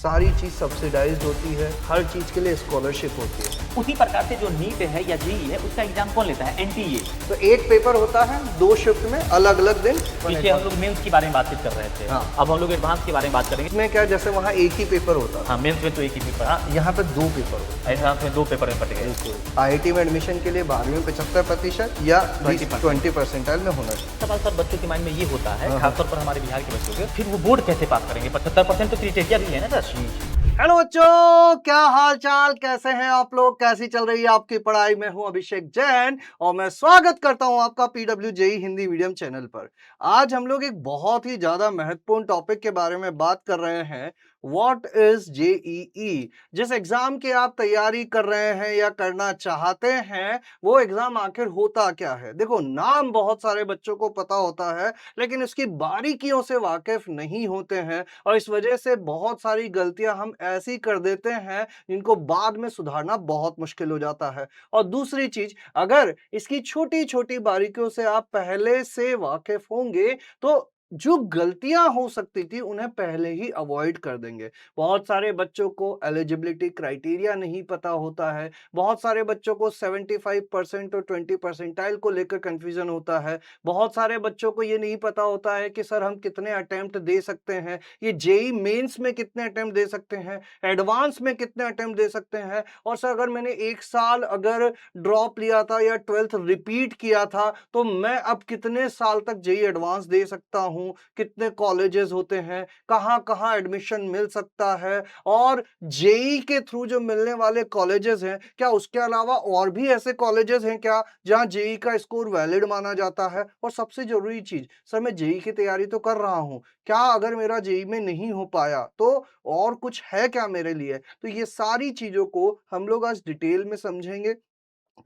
सारी चीज सब्सिडाइज्ड होती है, हर चीज के लिए स्कॉलरशिप होती है। उसी प्रकार से जो नीट है या जेई है उसका एग्जाम कौन लेता है? एनटीए। तो एक पेपर होता है 2 शिफ्ट में, अलग अलग दिन। पीछे हम लोग मेंस के बारे में बातचीत कर रहे थे। हाँ। अब हम लोग एडवांस के बारे में बात करेंगे। इसमें क्या, जैसे वहाँ एक ही पेपर होता था, हाँ, मेंस में तो एक ही पेपर। हाँ, यहाँ पे 2 पेपर होते हैं। एडवांस में 2 पेपर में पट गए। IIT में एडमिशन के लिए 12वीं में 75% या 20% में होना चाहिए। सवाल सर बच्चों के माइंड में ये होता है, खासतौर पर हमारे बिहार के बच्चों के, फिर वो बोर्ड कैसे पास करेंगे? 75% तो क्राइटेरिया भी है ना सर। हेलो बच्चों, क्या हाल चाल, कैसे हैं आप लोग, कैसी चल रही है आपकी पढ़ाई? मैं हूं अभिषेक जैन और मैं स्वागत करता हूं आपका PW JE Hindi medium channel पर। आज हम लोग एक बहुत ही ज्यादा महत्वपूर्ण टॉपिक के बारे में बात कर रहे हैं। What is JEE? जिस एग्जाम की आप तैयारी कर रहे हैं या करना चाहते हैं, वो एग्जाम आखिर होता क्या है? देखो, नाम बहुत सारे बच्चों को पता होता है, लेकिन उसकी बारीकियों से वाकिफ नहीं होते हैं और इस वजह से बहुत सारी गलतियां हम ऐसी कर देते हैं जिनको बाद में सुधारना बहुत मुश्किल हो जाता है। और दूसरी चीज, अगर इसकी छोटी छोटी बारीकियों से आप पहले से वाकिफ होंगे तो जो गलतियां हो सकती थी उन्हें पहले ही अवॉइड कर देंगे। बहुत सारे बच्चों को एलिजिबिलिटी क्राइटेरिया नहीं पता होता है, बहुत सारे बच्चों को 75% और 20 परसेंटाइल को लेकर कंफ्यूजन होता है, बहुत सारे बच्चों को ये नहीं पता होता है कि सर हम कितने अटेम्प्ट दे सकते हैं, ये जेई मेंस में कितने अटेम्प्ट दे सकते हैं, एडवांस में कितने अटेम्प्ट दे सकते हैं, और सर अगर मैंने 1 साल अगर ड्रॉप लिया था या 12th रिपीट किया था तो मैं अब कितने साल तक जेई एडवांस दे सकता हूं, कितने कॉलेजेस होते हैं, कहां कहां एडमिशन मिल सकता है, और जेई के थ्रू जो मिलने वाले कॉलेजेस हैं, क्या उसके अलावा और भी ऐसे कॉलेजेस हैं क्या जहां जेई का स्कोर वैलिड माना जाता है? और सबसे जरूरी चीज, सर मैं जेई की तैयारी तो कर रहा हूं, क्या अगर मेरा जेई में नहीं हो पाया तो और कुछ है क्या मेरे लिए? तो ये सारी चीजों को हम लोग आज डिटेल में समझेंगे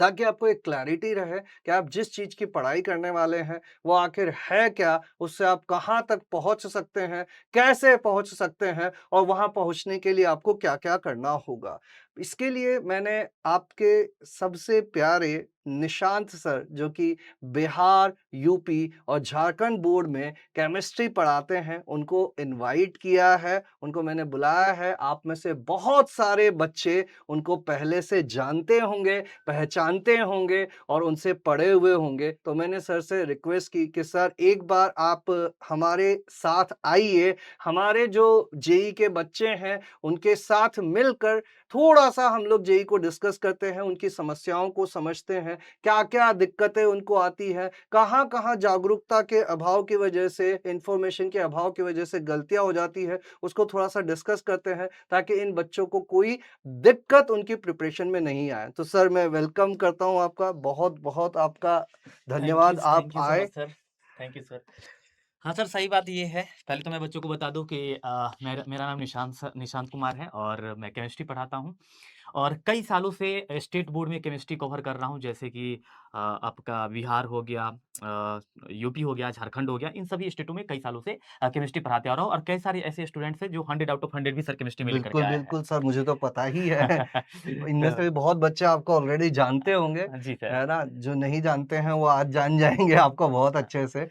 ताकि आपको एक क्लैरिटी रहे कि आप जिस चीज की पढ़ाई करने वाले हैं वो आखिर है क्या, उससे आप कहां तक पहुंच सकते हैं, कैसे पहुंच सकते हैं, और वहां पहुंचने के लिए आपको क्या क्या करना होगा। इसके लिए मैंने आपके सबसे प्यारे निशांत सर, जो कि बिहार, यूपी और झारखंड बोर्ड में केमिस्ट्री पढ़ाते हैं, उनको इनवाइट किया है, उनको मैंने बुलाया है। आप में से बहुत सारे बच्चे उनको पहले से जानते होंगे, पहचानते होंगे और उनसे पढ़े हुए होंगे। तो मैंने सर से रिक्वेस्ट की कि सर एक बार आप हमारे साथ आइए, हमारे जो जेई के बच्चे हैं उनके साथ मिलकर थोड़ा सा हम लोग जेई को डिस्कस करते हैं, उनकी समस्याओं को समझते हैं, क्या क्या दिक्कतें उनको आती हैं, कहाँ कहाँ जागरूकता के अभाव की वजह से, इंफॉर्मेशन के अभाव की वजह से गलतियां हो जाती है, उसको थोड़ा सा डिस्कस करते हैं ताकि इन बच्चों को कोई दिक्कत उनकी प्रिपरेशन में नहीं आए। तो सर मैं वेलकम करता हूं आपका, बहुत बहुत आपका धन्यवाद आप थैंक यू सो आए। Much sir. Thank you sir. हाँ सर, सही बात ये है। पहले तो मैं बच्चों को बता दूं कि मेरा नाम निशांत कुमार है और मैं केमिस्ट्री पढ़ाता हूँ और कई सालों से स्टेट बोर्ड में केमिस्ट्री कवर कर रहा हूँ, जैसे कि आपका बिहार हो गया, यूपी हो गया, झारखंड हो गया। इन सभी स्टेटों में कई सालों से केमिस्ट्री पढ़ाते आ रहा हूँ और कई सारे ऐसे स्टूडेंट्स हैं जो 100 आउट ऑफ 100 भी सर केमिस्ट्री में लेकर के बिल्कुल आए बिल्कुल सर, मुझे तो पता ही है। इनमें से हैं। भी बहुत बच्चे आपको ऑलरेडी जानते होंगे, जी सर। है ना? जो नहीं जानते हैं वो आज जान जाएंगे आपको बहुत अच्छे से।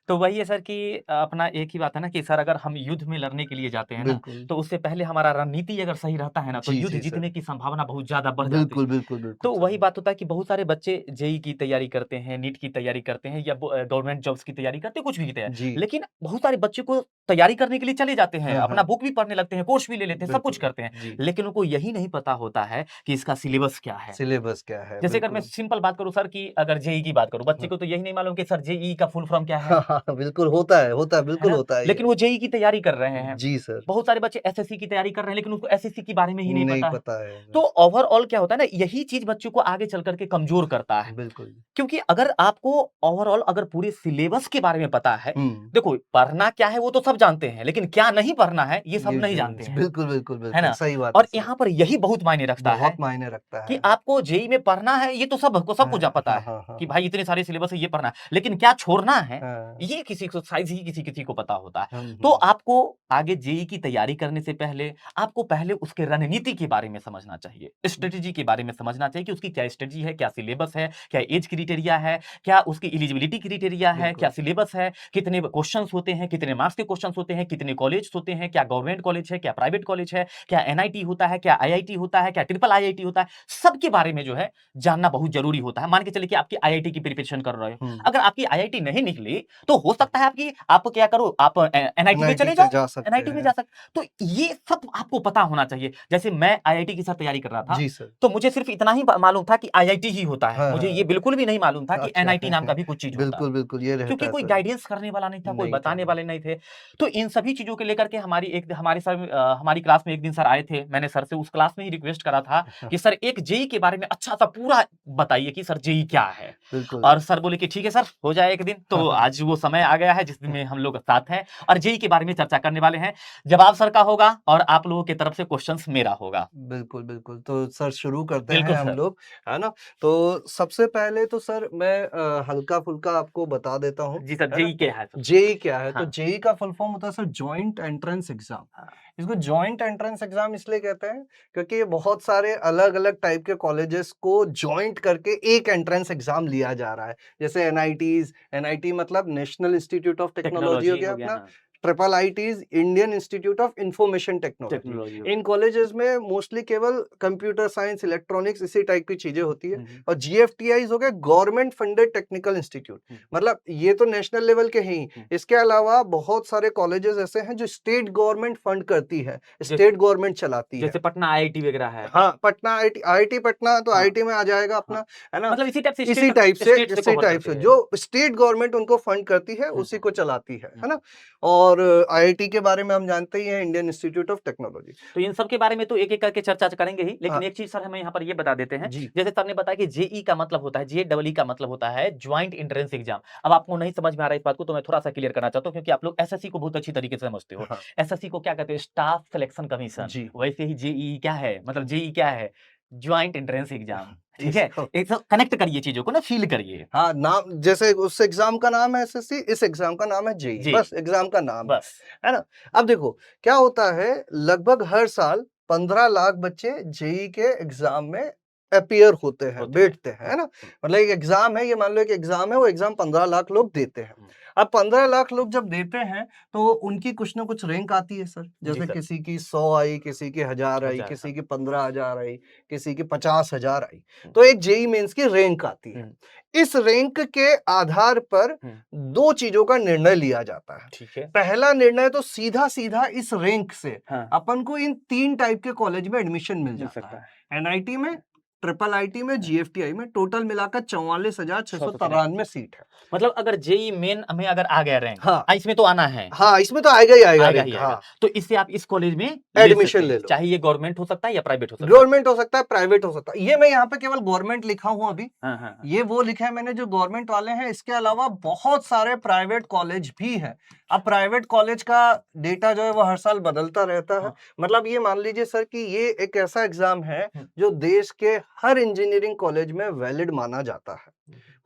तो वही है सर कि अपना एक ही बात है ना कि सर अगर हम युद्ध में लड़ने के लिए जाते हैं ना, बिल्कुल। तो उससे पहले हमारा रणनीति अगर सही रहता है ना, तो जी युद्ध जी सर। जीतने की संभावना बहुत ज़्यादा बढ़ जाती बिल्कुल है। बिल्कुल बिल्कुल तो सर। वही बात होता है कि बहुत सारे बच्चे जेईई की तैयारी करते हैं, नीट की तैयारी करते हैं या गवर्नमेंट जॉब्स की तैयारी करते हैं, कुछ भी की तैयारी। जी। लेकिन बहुत सारे बच्चे को तैयारी करने के लिए चले जाते हैं, हाँ अपना हाँ। बुक भी पढ़ने लगते हैं, कोर्स भी ले लेते हैं, सब कुछ बिल्कुल। करते हैं। जी। लेकिन उनको यही नहीं पता होता है कि इसका सिलेबस क्या है। सिलेबस क्या है? जैसे अगर मैं बिल्कुल। सिंपल बात करूँ सर कि अगर जेईई की बात करूँ, बच्चे हाँ। को तो यही नहीं मालूम कि सर जेईई का फुल फॉर्म क्या है। हाँ, हाँ, बिल्कुल होता है, है बिल्कुल ना? होता है ये। लेकिन वो जेईई की तैयारी कर रहे हैं। जी सर। बहुत सारे बच्चे एसएससी की तैयारी कर रहे हैं, लेकिन उनको एसएससी के बारे में ही नहीं नहीं पता है। पता है। तो ओवरऑल क्या होता है ना, यही चीज़ बच्चों को आगे चल कर के कमज़ोर करता है। बिल्कुल। क्योंकि अगर आपको ओवरऑल अगर पूरे सिलेबस के बारे में पता है, हुँ। देखो पढ़ना क्या है वो तो सब जानते हैं, लेकिन क्या नहीं पढ़ना है ये सब ये नहीं जो जानते हैं। बिल्कुल, बिल्कुल, है बिल्कुल, ना? सही बात है और सर। यहाँ पर यही बहुत मायने रखता है बहुत मायने रखता कि है। आपको जेईई में पढ़ना है, ये तो सबको सबको जा पता हाँ, है हाँ, हाँ, कि हाँ। भाई इतने सारे सिलेबस है, ये पढ़ना है। लेकिन क्या छोड़ना है, हाँ, ये किसी को साइज ही किसी को पता होता है। हम्म, तो आपको आगे जेई की तैयारी करने से पहले आपको पहले उसके रणनीति के बारे में समझना चाहिए, स्ट्रेटेजी के बारे में समझना चाहिए कि उसकी क्या स्ट्रेटेजी है, क्या सिलेबस है, क्या एज क्राइटेरिया है, क्या उसकी एलिजिबिलिटी क्राइटेरिया है, क्या बिल्कुल सिलेबस है, कितने क्वेश्चंस होते हैं, कितने मार्क्स के क्वेश्चंस होते हैं, कितने कॉलेज होते हैं, क्या गवर्नमेंट कॉलेज है, क्या प्राइवेट कॉलेज है, क्या एनआईटी होता है, क्या आईआईटी होता है, क्या ट्रिपल आईआईटी होता है, सबके बारे में जो है जानना बहुत जरूरी होता है। मान के चलिए कि आपकी आईआईटी की प्रिपरेशन कर रहे हो, अगर आपकी आईआईटी नहीं निकली तो हो सकता है आपकी आप क्या करो, आप एनआईटी में एनआईटी चले पे जाओ, जा सकते एनआईटी में हैं। जा सकते। तो ये सब आपको पता होना चाहिए। जैसे मैं आईआईटी के साथ तैयारी कर रहा था, जी सर। तो मुझे सिर्फ इतना ही मालूम था कि आईआईटी ही होता है, हाँ मुझे ये हाँ। बिल्कुल भी नहीं मालूम था कि अच्छा एनआईटी नाम का भी कुछ चीज होता है, बिल्कुल बिल्कुल ये रहता क्योंकि है कोई सर। गाइडेंस करने वाला नहीं था, कोई नहीं था। बताने वाले नहीं थे। तो इन सभी चीजों को लेकर के हमारी सर हमारी क्लास में एक दिन सर आए थे। मैंने सर से उस क्लास में ही रिक्वेस्ट करा था कि सर एक जेई के बारे में अच्छा सा पूरा बताइए कि सर जेई क्या है। बिल्कुल। और सर बोले कि ठीक है सर, हो जाए एक दिन। तो आज वो समय आ गया है जिस दिन में हम लोग साथ हैं और जेई के बारे में चर्चा करने वाले हैं। जवाब सर का होगा और आप लोगों की तरफ से क्वेश्चंस मेरा होगा। बिल्कुल बिल्कुल, तो सर शुरू करते हैं बिल्कुल हम सर। लोग, है ना। तो सबसे पहले तो सर मैं हल्का फुल्का आपको बता देता हूँ, जी सर, है ना। जेई क्या है सर? जेई क्या है, तो हाँ। जेई का फुल फॉर्म होता है सर जॉइंट एंट्रेंस एग्जाम। हाँ। इसको जॉइंट एंट्रेंस एग्जाम इसलिए कहते हैं क्योंकि ये बहुत सारे अलग अलग टाइप के कॉलेजेस को जॉइंट करके एक एंट्रेंस एग्जाम लिया जा रहा है। जैसे एनआईटीज, एनआईटी मतलब नेशनल इंस्टीट्यूट ऑफ टेक्नोलॉजी हो टेक्नोलॉजी गया हो गया, अपना। हाँ। Triple ITs Indian institute of information technology. Technology हो इन गया। कॉलेजेस में मोस्टली केवल कंप्यूटर साइंस, इलेक्ट्रॉनिक्स इसी टाइप की चीजें होती है। हम्म, और जीएफटीआईज हो गए गवर्नमेंट फंडेड टेक्निकल इंस्टीट्यूट, मतलब ये तो नेशनल लेवल के ही। इसके अलावा बहुत सारे कॉलेजेस ऐसे हैं जो स्टेट गवर्नमेंट फंड करती है, स्टेट गवर्नमेंट चलाती है। जैसे पटना आईआईटी वगैरह है। हाँ, पटना आईआईटी, आईआईटी पटना तो हाँ। आईआईटी में आ जाएगा हाँ। अपना, है ना। मतलब इसी टाइप से इसी स्टेट से कवर करते हैं। जो स्टेट गवर्नमेंट उनको फंड करती है उसी को चलाती है ना। और आईआईटी के बारे में हम जानते ही हैं, इंडियन इंस्टीट्यूट ऑफ टेक्नोलॉजी। तो इन सब के बारे में तो एक-एक करके चर्चा करेंगे ही, लेकिन हाँ एक चीज़ सर हमें यहाँ पर ये बता देते हैं। जी। जैसे सर ने बताया कि जेईई का मतलब होता है, जेईई का मतलब होता है जॉइंट एंट्रेंस एग्जाम। अब आपको नहीं समझ में आ रहा है इस बात को, तो मैं थोड़ा-सा क्लियर करना चाहता हूँ, क्योंकि आप लोग एसएससी को बहुत अच्छी तरीके से समझते हो। हाँ एसएससी को क्या कहते हैं? Staff selection commission. जी। वैसे ही जेईई क्या है? मतलब जेईई क्या है? Joint entrance exam. ठीक है? इसको एक तो कनेक्ट करिए चीज़ों को ना, फ़ील करिए। हाँ, नाम जैसे उस एग्जाम का नाम है एसएससी, इस एग्जाम का नाम है जेईई, जेईई, बस एग्जाम का नाम बस। है ना। अब देखो क्या होता है, लगभग हर साल 15 लाख बच्चे जेईई के एग्जाम में अपीयर होते हैं, होते हैं। बैठते हैं, है ना। मतलब एक एग्जाम है, ये मान लो एक एग्जाम है, वो एग्जाम 15 लाख लोग देते हैं। अब 15 लाख लोग जब देते हैं तो उनकी कुछ ना कुछ रैंक आती है सर। जी जैसे सर। किसी की 100 आई, किसी की 1000 आई, 1000 हाँ। किसी की 15,000 आई, किसी की 50,000 आई। हुँ। तो एक जेईई मेंस की रैंक आती है। इस रैंक के आधार पर दो चीजों का निर्णय लिया जाता है। ठीक है। पहला निर्णय तो सीधा सीधा इस रैंक से हाँ। अपन को इन 3 टाइप के कॉलेज में एडमिशन मिल मिल जाता सकता है। एनआईटी में, ट्रिपल आईटी में, जीएफटीआई में, टोटल मिलाकर 44,693 सीट है। मतलब अगर जेईई मेन में अगर आ गया रैंक, हाँ इसमें तो आना है। हाँ, इसमें तो आएगा ही आएगा आएगा ही रैंक। आएगा। हाँ, तो इससे आप इस कॉलेज में ले एडमिशन सकते ले हैं, लो। चाहे ये गवर्नमेंट हो सकता है या प्राइवेट हो सकता है। गवर्नमेंट हो सकता है, प्राइवेट हो सकता है। ये मैं यहाँ पे केवल गवर्नमेंट लिखा हूँ अभी। हाँ, हाँ, हाँ। ये वो लिखा है मैंने जो गवर्नमेंट वाले हैं। इसके अलावा बहुत सारे प्राइवेट कॉलेज भी हैं। अब प्राइवेट कॉलेज का डेटा जो है वो हर साल बदलता रहता है। हाँ। मतलब ये मान लीजिए सर कि ये एक ऐसा एग्जाम है हम्म। जो देश के हर इंजीनियरिंग कॉलेज में वैलिड माना जाता है।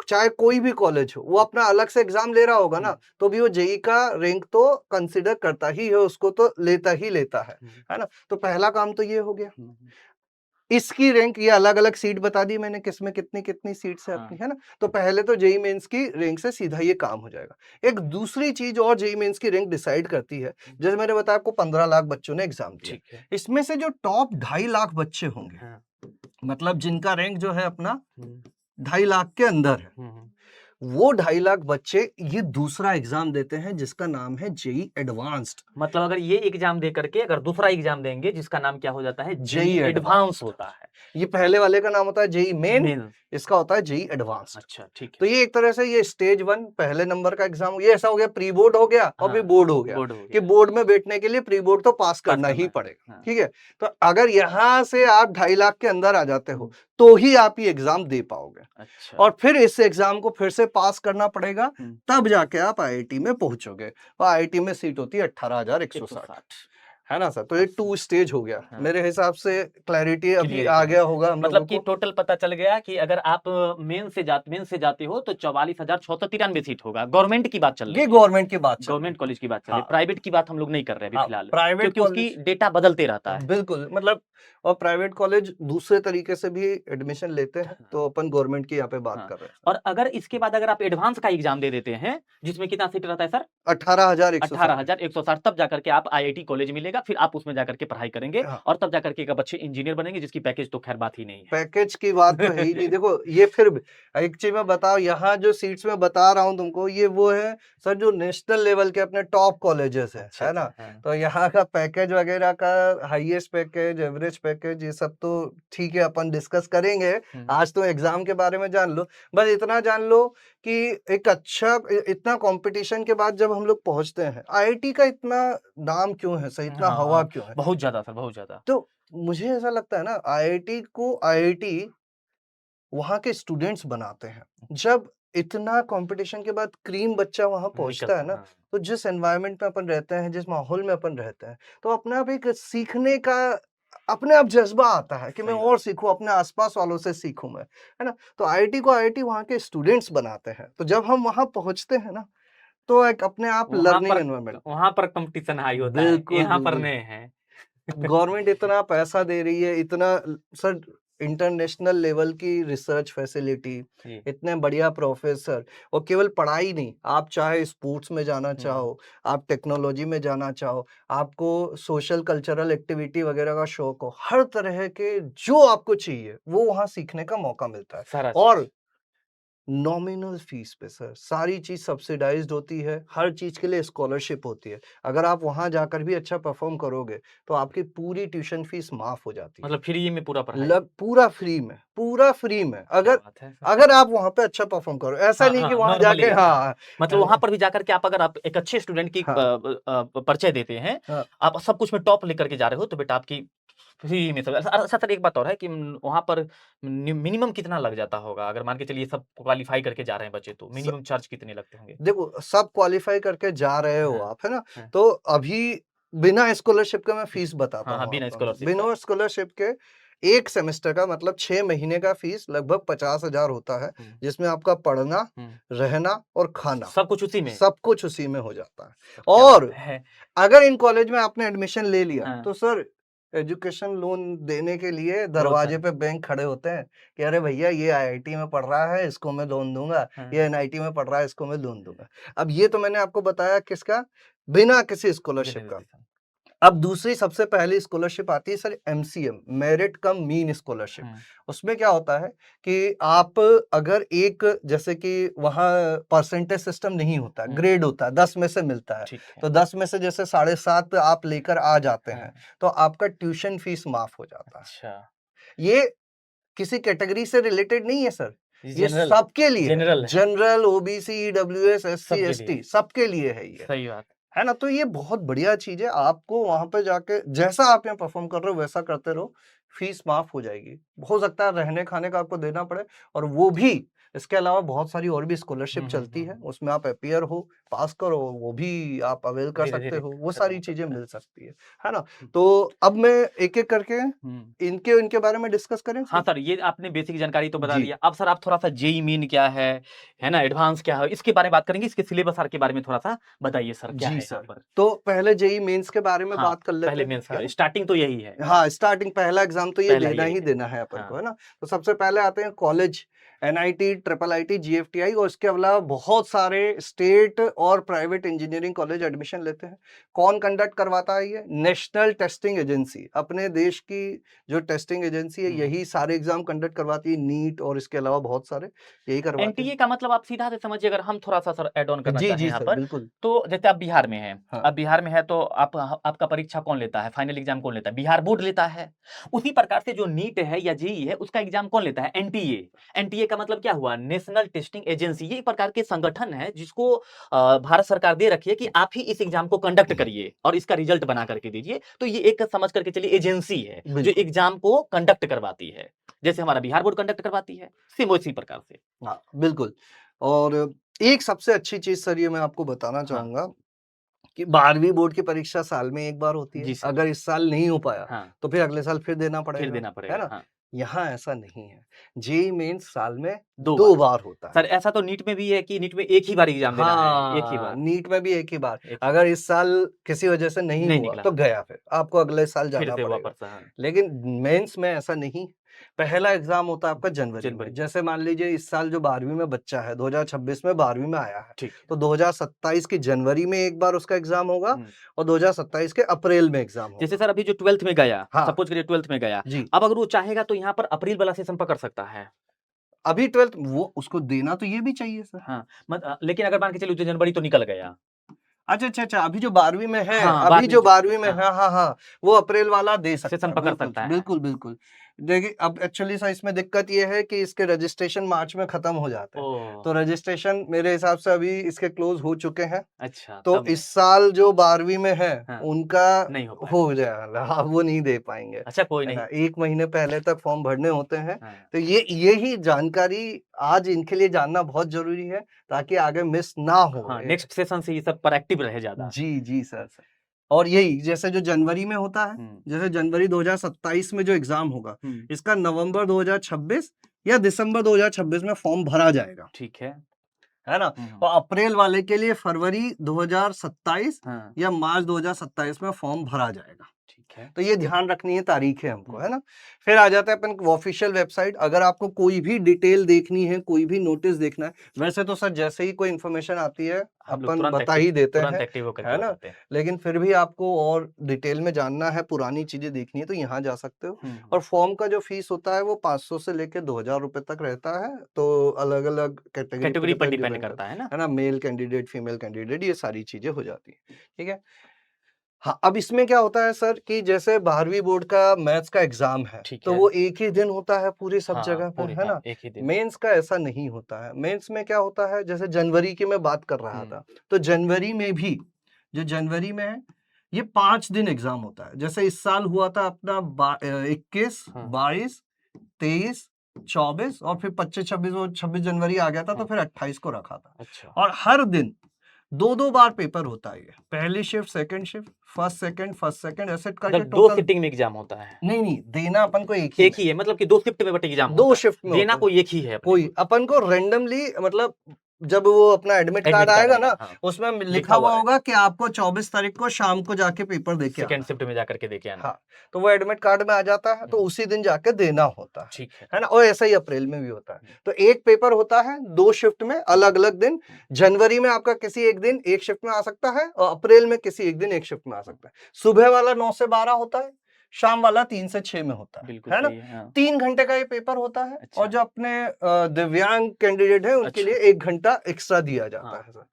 चाहे कोई भी कॉलेज हो, वो अपना अलग से एग्जाम ले रहा होगा ना, तो भी वो जेईई का रैंक तो कंसिडर करता ही है, उसको तो लेता ही लेता है ना। तो पहला काम तो ये हो गया। इसकी रैंक, ये अलग अलग सीट बता दी मैंने, किसमें कितनी कितनी सीट्स है अपनी, है ना। तो पहले तो जेईई मेंस की रैंक से सीधा ये काम हो जाएगा। एक दूसरी चीज और जेईई मेंस की रैंक डिसाइड करती है। जैसे मैंने बताया आपको 15 लाख बच्चों ने एग्जाम दिया, इसमें से जो टॉप 2.5 लाख बच्चे होंगे, मतलब जिनका रैंक जो है अपना 2.5 लाख के अंदर है, वो 2.5 लाख बच्चे ये दूसरा एग्जाम देते हैं जिसका नाम है जेईई एडवांस्ड। मतलब अगर ये एग्जाम दे करके अगर दूसरा एग्जाम देंगे जिसका नाम क्या हो जाता है? जेईई एडवांस होता है। ये पहले वाले का नाम होता है जेईई मेन, मेन। इसका होता है जेईई एडवांस्ड। अच्छा, ठीक है। तो ये एक तरह से ये स्टेज 1 पहले नंबर का एग्जाम, ये ऐसा हो गया, प्री बोर्ड हो गया और फिर बोर्ड हो गया। बोर्ड हो कि गया। बोर्ड में बैठने के लिए प्री बोर्ड तो पास करना ही पड़ेगा। ठीक है, तो अगर यहाँ से आप 2.5 लाख के अंदर आ जाते हो तो ही आप ये एग्जाम दे पाओगे। अच्छा। और फिर इस एग्जाम को फिर से पास करना पड़ेगा, तब जाके आप आईआईटी में पहुंचोगे। और आईआईटी में सीट होती है 18,160, है ना सर? तो ये अच्छा। 2 स्टेज हो गया। हाँ। मेरे हिसाब से क्लैरिटी अभी क्लियर आ है। गया होगा हम लोगों मतलब कि को। टोटल पता चल गया कि अगर आप मेन से जाते हो तो 44,693 सीट होगा। गवर्नमेंट की बात चल ये रही है। गवर्नमेंट की बात चल रही गवर्नमेंट है। कॉलेज की बात चल रही है। हाँ, प्राइवेट की बात हम लोग नहीं कर रहे हैं अभी हाँ, फिलहाल, प्राइवेट क्योंकि उसकी कॉलेज डेटा बदलते रहता है। बिल्कुल, मतलब और प्राइवेट कॉलेज दूसरे तरीके से भी एडमिशन लेते हैं, हाँ, तो अपन गवर्नमेंट की यहाँ पे बात हाँ। कर रहे हैं और अगर इसके बाद अगर आप एडवांस का एग्जाम दे देते हैं, जिसमें कितना सीट रहता है सर? सर। 18,160 18,160, तब जाकर के आप आईआईटी कॉलेज मिलेगा, फिर आप उसमें जाकर के पढ़ाई करेंगे हाँ, और तब जाकर के एक अच्छे इंजीनियर बनेंगे, जिसकी पैकेज तो खैर बात ही नहीं है। पैकेज की बात तो है ही नहीं। देखो ये फिर भी एक चीज़ मैं बताऊँ, यहाँ जो सीट्स मैं बता रहा हूँ तुमको, ये वो है सर जो नेशनल लेवल के अपने टॉप कॉलेजेस हैं, अच्छा, है ना? अच्छा, हाँ। तो यहाँ का पैकेज वगैरह का हाईएस्ट पैकेज, एवरेज पैकेज ये सब तो ठीक है अपन डिस्कस करेंगे। हुँ। आज तो एग्ज़ाम के बारे में जान लो। बस इतना जान लो कि एक अच्छा इतना कॉम्पिटिशन के बाद जब हम लोग पहुँचते हैं, आईआईटी का इतना नाम क्यों है सर? इतना हाँ, हवा हाँ। क्यों है? बहुत ज़्यादा सर, बहुत ज़्यादा। तो मुझे ऐसा लगता है ना, आईआईटी को आईआईटी वहाँ के स्टूडेंट्स बनाते हैं। जब इतना कंपटीशन के बाद क्रीम बच्चा वहाँ पहुँचता है निकलता ना, हाँ। तो जिस एनवायरनमेंट में अपन रहते हैं, जिस माहौल में अपन रहते हैं, तो अपने आप एक सीखने का अपने आप जज़्बा आता है कि मैं सही बात। और सीखूँ, अपने आस-पास वालों से सीखूँ मैं, है ना? तो आईआईटी को आईआईटी वहाँ के स्टूडेंट्स बनाते हैं। तो जब हम वहाँ पहुँचते हैं ना, तो एक अपने आप लर्निंग एनवायरनमेंट वहाँ पर कॉम्पिटिशन हाई होता है, बिल्कुल, यहाँ पर बिल्कुल। नहीं है। गवर्नमेंट इतना पैसा दे रही है, इतना सर इंटरनेशनल लेवल की रिसर्च फैसिलिटी, जी। इतने बढ़िया प्रोफेसर और केवल पढ़ाई नहीं, आप चाहे स्पोर्ट्स में जाना हुँ। चाहो, आप टेक्नोलॉजी में जाना चाहो, आपको सोशल कल्चरल एक्टिविटी वगैरह का शौक हो, हर तरह के जो आपको चाहिए, वो वहाँ सीखने का मौका मिलता है। सारा और चीज़। नॉमिनल फीस पे सर, सारी चीज़ सब्सिडाइज़्ड होती है, हर चीज़ के लिए स्कॉलरशिप होती है। अगर आप वहाँ जाकर भी अच्छा परफ़ॉर्म करोगे, तो आपकी पूरी ट्यूशन फीस माफ़ हो जाती है। मतलब फ्री में पूरा पढ़ाई। लग पूरा फ्री में। क्या अगर बात है! अगर आप वहाँ पे अच्छा परफ़ॉर्म करो, ऐसा हाँ, नहीं कि हाँ, वहाँ नॉर्मली जाके हाँ। हाँ, मतलब वहाँ पर भी जाकर के आप अगर आप एक अच्छे स्टूडेंट की हाँ, परिचय देते हैं, हाँ, आप सब कुछ में टॉप लेकर के जा रहे हो, तो बेटा आपकी फ्री में सब अच्छा सर एक बात और है कि वहाँ पर मिनिमम कितना लग जाता होगा? अगर मान के चलिए सब क्वालीफाई करके जा रहे हैं बच्चे तो, स मिनिमम चार्ज कितने लगते होंगे? देखो सब क्वालीफ़ाई करके जा रहे हो हाँ, आप, है ना? हाँ। तो अभी बिना स्कॉलरशिप के मैं फ़ीस बताता हाँ, हाँ, हूँ बिना आपको। स्कॉलरशिप का। बिना स्कॉलरशिप के 1 सेमेस्टर का मतलब 6 महीने का फ़ीस लगभग 50,000 होता है, हुँ, जिसमें आपका पढ़ना, हुँ। रहना और खाना, सब कुछ उसी में? सब कुछ उसी में हो जाता है। सर क्या बात और है! अगर इन कॉलेज में आपने एडमिशन ले लिया, हाँ, तो सर एजुकेशन लोन देने के लिए बहुत दरवाजे सारे पे बैंक खड़े होते हैं कि अरे भैया ये आईआईटी में पढ़ रहा है, इसको मैं लोन दूँगा, हाँ, ये एनआईटी में पढ़ रहा है, इसको मैं लोन दूँगा। अब ये तो मैंने आपको बताया किसका, बिना किसी स्कॉलरशिप का। बेनिफिशियल। अब दूसरी सबसे पहली स्कॉलरशिप आती है सर एमसीएम, मेरिट कम मीन स्कॉलरशिप। हुँ, उसमें क्या होता है कि आप अगर एक जैसे कि वहाँ परसेंटेज सिस्टम नहीं होता, हुँ, ग्रेड होता है, 10 में से मिलता है। ठीक है। तो 10 में से जैसे 7.5 आप लेकर आ जाते हाँ, हैं, तो आपका ट्यूशन फीस माफ हो जाता है। अच्छा। ये किसी कैटेगरी से रिलेटेड नहीं है सर, ये ये जनरल सबके लिए है। जनरल है, जनरल, ओबीसी, ईडब्ल्यूएस, एससी, सबके लिए। एसटी सबके लिए है ये। सही बात। है ना? तो ये बहुत बढ़िया चीज़ है, आपको वहाँ पे जाके जैसा आप यहाँ परफ़ॉर्म कर रहे हो वैसा करते रहो, फीस माफ़ हो जाएगी। हो सकता है रहने-खाने का आपको देना पड़े और वो भी इसके अलावा बहुत सारी और भी स्कॉलरशिप हुँ, हुँ, चलती हुँ, है, हुँ। उसमें आप अपीयर हो, पास करो, वो भी आप अवेल कर सकते धीरे-धीरे हो, वो खत्म सारी हो चीज़ें सकता है। मिल सकती है ना? हुँ, तो अब मैं एक-एक करके हुँ। इनके बारे में डिस्कस करें हाँ सर? सर, ये आपने बेसिक जानकारी तो बता जी। दिया। अब सर आप थोड़ा-सा जेईई मेन क्या है ना? एडवांस क्या है? इसके बारे में बात करेंगे, इसके सिलेबस आर के बारे में थोड़ा-सा बताइए सर, क्या जी है यहाँ सर। पर? तो पहले जेईई मेन्स के बारे में हाँ, बात कर लेते पहले हैं, मेंस क्या हाँ, स्टार्टिंग तो यही है। हाँ, स्टार्टिंग पहला एग्ज़ाम तो ये पहला देना यही ही है। देना है अपन को, हाँ, है ना? तो सबसे पहले आते हैं college, NIT, triple IT, GFTI और इसके अलावा बहुत सारे स्टेट और प्राइवेट इंजीनियरिंग कॉलेज एडमिशन लेते हैं। कौन कंडक्ट करवाता है ये? नेशनल टेस्टिंग एजेंसी, अपने देश की जो टेस्टिंग एजेंसी है, हुँ। यही सारे एग्ज़ाम कंडक्ट करवाती है, नीट और इसके अलावा बहुत सारे, यही करवाते हैं। एनटीए का मतलब आप सीधा से समझिए अगर हम थोड़ा-सा सर ऐड ऑन करना जी, चाहें जी यहाँ सर, पर, बिल्कुल। तो जैसे आप बिहार में हैं, हाँ, आप बिहार में हैं तो आपका परीक्षा कौन लेता है? फाइनल एग्ज़ाम कौन लेता है? बिहार बोर्ड लेता है। उसी प्रकार से जो नीट है या जेईई है, उसका एग्ज़ाम कौन लेता है? एनटीए। एनटीए का मतलब क्या हुआ? National testing agency. ये एक प्रकार के संगठन है जिसको भारत सरकार दे रखी है कि आप ही इस एग्ज़ाम को कंडक्ट करिए और इसका रिज़ल्ट बना करके दीजिए। तो ये एक समझ करके चलिए एजेंसी है, जो बिल्कुल। एग्ज़ाम को कंडक्ट करवाती है। जैसे हमारा बिहार बोर्ड कंडक्ट करवाती है, सेम उसी प्रकार से। हाँ, बिल्कुल और एक सबसे अच्छी चीज़ सर ये मैं आपको बताना हाँ। चाहूँगा कि 12वीं बोर्ड की परीक्षा साल में एक बार होती है, जी सर। अगर इस साल नहीं हो पाया हाँ, तो फिर अगले साल फिर देना फिर पड़ेगा, देना है पड़ेगा। ना? हाँ, यहाँ ऐसा नहीं है, जेईई मेंस साल में 2 2 बार। बार होता सर है। ऐसा तो नीट में भी है कि नीट में एक ही बार एग्ज़ाम देना है, एक ही हाँ, बार, नीट में भी एक ही बार, एक ही अगर इस साल किसी वजह से नहीं नहीं हुआ निकला, तो गया फिर, आपको अगले साल फिर जाना से पड़ेगा। वापस हाँ, लेकिन मेंस में ऐसा नहीं, पहला एग्ज़ाम होता है आपका जनवरी में। जनवरी। जैसे मान लीजिए इस साल जो 12वीं में बच्चा है, 2026 में 12वीं में आया है, ठीक है। तो 2027 की जनवरी में एक बार उसका एग्ज़ाम होगा हुँ। और 2027 के अप्रैल में एग्ज़ाम जैसे होगा। सर अभी जो 12th में गया, हाँ, सपोज़ करिए 12th में गया, जी। अब अगर वो चाहेगा तो यहाँ पर अप्रैल वाला सेशन पकड़ सकता है। अभी 12th वो उसको देना तो ये भी चाहिए सर। हाँ, लेकिन अगर मान के चलिए जनवरी तो निकल गया। अच्छा, अभी जो 12वीं में है, हाँ, अभी 12वीं जो जो 12वीं में हाँ, हाँ, वो अप्रैल वाला दे सकता सेशन है, पकड़ बिल्कुल, सकता है। बिल्कुल। देखिए, अब एक्चुअली सर इसमें दिक्कत ये है कि इसके रजिस्ट्रेशन मार्च में खत्म हो जाते हैं, ओह! तो रजिस्ट्रेशन मेरे हिसाब से अभी इसके क्लोज़ हो चुके हैं, अच्छा, तो तब इस साल जो 12वीं में है, हाँ, उनका नहीं हो पाएगा। हो जाएगा, हाँ, वो नहीं दे पाएँगे, अच्छा कोई है नहीं। ना? 1 महीने पहले तक फॉर्म भरने होते हैं, हाँ, तो यही जानकारी आज इनके लिए जानना बहुत ज़रूरी है, ताकि आगे मिस ना हो। हाँ, नेक्स्ट सेशन से ये सब पर एक्टिव रहे ज़्यादा। जी, सर। और यही जैसे जो जनवरी में होता है, हुँ, जैसे जनवरी 2027 में जो एग्ज़ाम होगा, हुँ, इसका नवंबर 2026 या दिसंबर 2026 में फॉर्म भरा जाएगा, ठीक है। है ना? हुँ, हुँ, और अप्रैल वाले के लिए फरवरी 2027 हाँ, या मार्च 2027 में फॉर्म भरा जाएगा। ठीक है। तो ये ध्यान रखनी है तारीखें हमको, हुँ, है ना? फिर आ जाता है अपन ऑफिशियल वेबसाइट, अगर आपको कोई भी डिटेल देखनी है, कोई भी नोटिस देखना है, वैसे तो सर जैसे ही कोई इन्फॉर्मेशन आती है, हम लोग अपन बता ही देते तुरंत हैं, एक्टिव होकर के है ना? बताते हैं। लेकिन फिर भी आपको और डिटेल में जानना है, पुरानी चीज़ें देखनी है, तो यहाँ जा सकते हो। हुँ, और फॉर्म का जो फीस होता है, वो 500 से लेके 2000 रुपए तक रहता है, तो अलग-अलग कैटेगरी पे कैटेगरी पर डिपेंड डिपेंड करता करता है ना? है ना? मेल कैंडिडेट, फीमेल कैंडिडेट, ये सारी चीज़ें हो जाती हैं, ठीक है? हाँ, अब इसमें क्या होता है सर कि जैसे 12वीं बोर्ड का मैथ्स का एग्ज़ाम है, ठीक तो है। वो एक ही दिन होता है पूरी सब हाँ, जगह पे, पूरे है हाँ, ना? एक ही दिन। मेंस का ऐसा नहीं होता है। मेंस में क्या होता है, जैसे जनवरी की मैं बात कर रहा हुँ, था, तो जनवरी में भी जो जनवरी में है, ये 5 दिन एग्ज़ाम होता है। जैसे इस साल हुआ था अपना 21, हाँ, 22, 23, 24 और फिर 25-26 वो 26 जनवरी आ गया था, तो हाँ, फिर 28 को रखा था। अच्छा। और हर दिन 2-2 बार पेपर होता है ये। पहली shift, second shift, first second ऐसे करके मतलब 2 टोटल शिफ्टिंग में एग्ज़ाम होता है। नहीं, देना अपन को एक ही एक में ही है मतलब कि 2 शिफ्ट में बट एग्ज़ाम 2 होता है। शिफ्ट में देना होता है। कोई एक ही है अपने कोई को। अपन को रैंडमली मतलब जब वो अपना एडमिट कार्ड एडमिट कार्ड आएगा आएगा, ना, हाँ। उसमें लिखा लिखा हुआ हुआ रहेगा। होगा कि आपको 24 तारीख को शाम को जाके पेपर देके सेकंड आना है। शिफ्ट में जाकर के देके आना है। हाँ, तो वो एडमिट कार्ड में आ जाता है, तो हुँ, उसी दिन जाके देना होता ठीक है। है ना? और ऐसा ही अप्रैल में भी होता है। हुँ, तो एक पेपर होता है 2 शिफ्ट में अलग-अलग दिन। हुँ, जनवरी में आपका किसी एक दिन एक शिफ्ट में आ सकता है और अप्रैल में किसी एक दिन एक शिफ्ट में आ सकता है। सुबह वाला 9 से 12 होता है, शाम वाला 3 से 6 में होता बिल्कुल है ना? सही है, हाँ। 3 घंटे का ये पेपर होता है और अच्छा, जो अपने दिव्यांग कैंडिडेट हैं, उनके अच्छा, लिए 1 घंटा एक्स्ट्रा दिया जाता हाँ, है सर।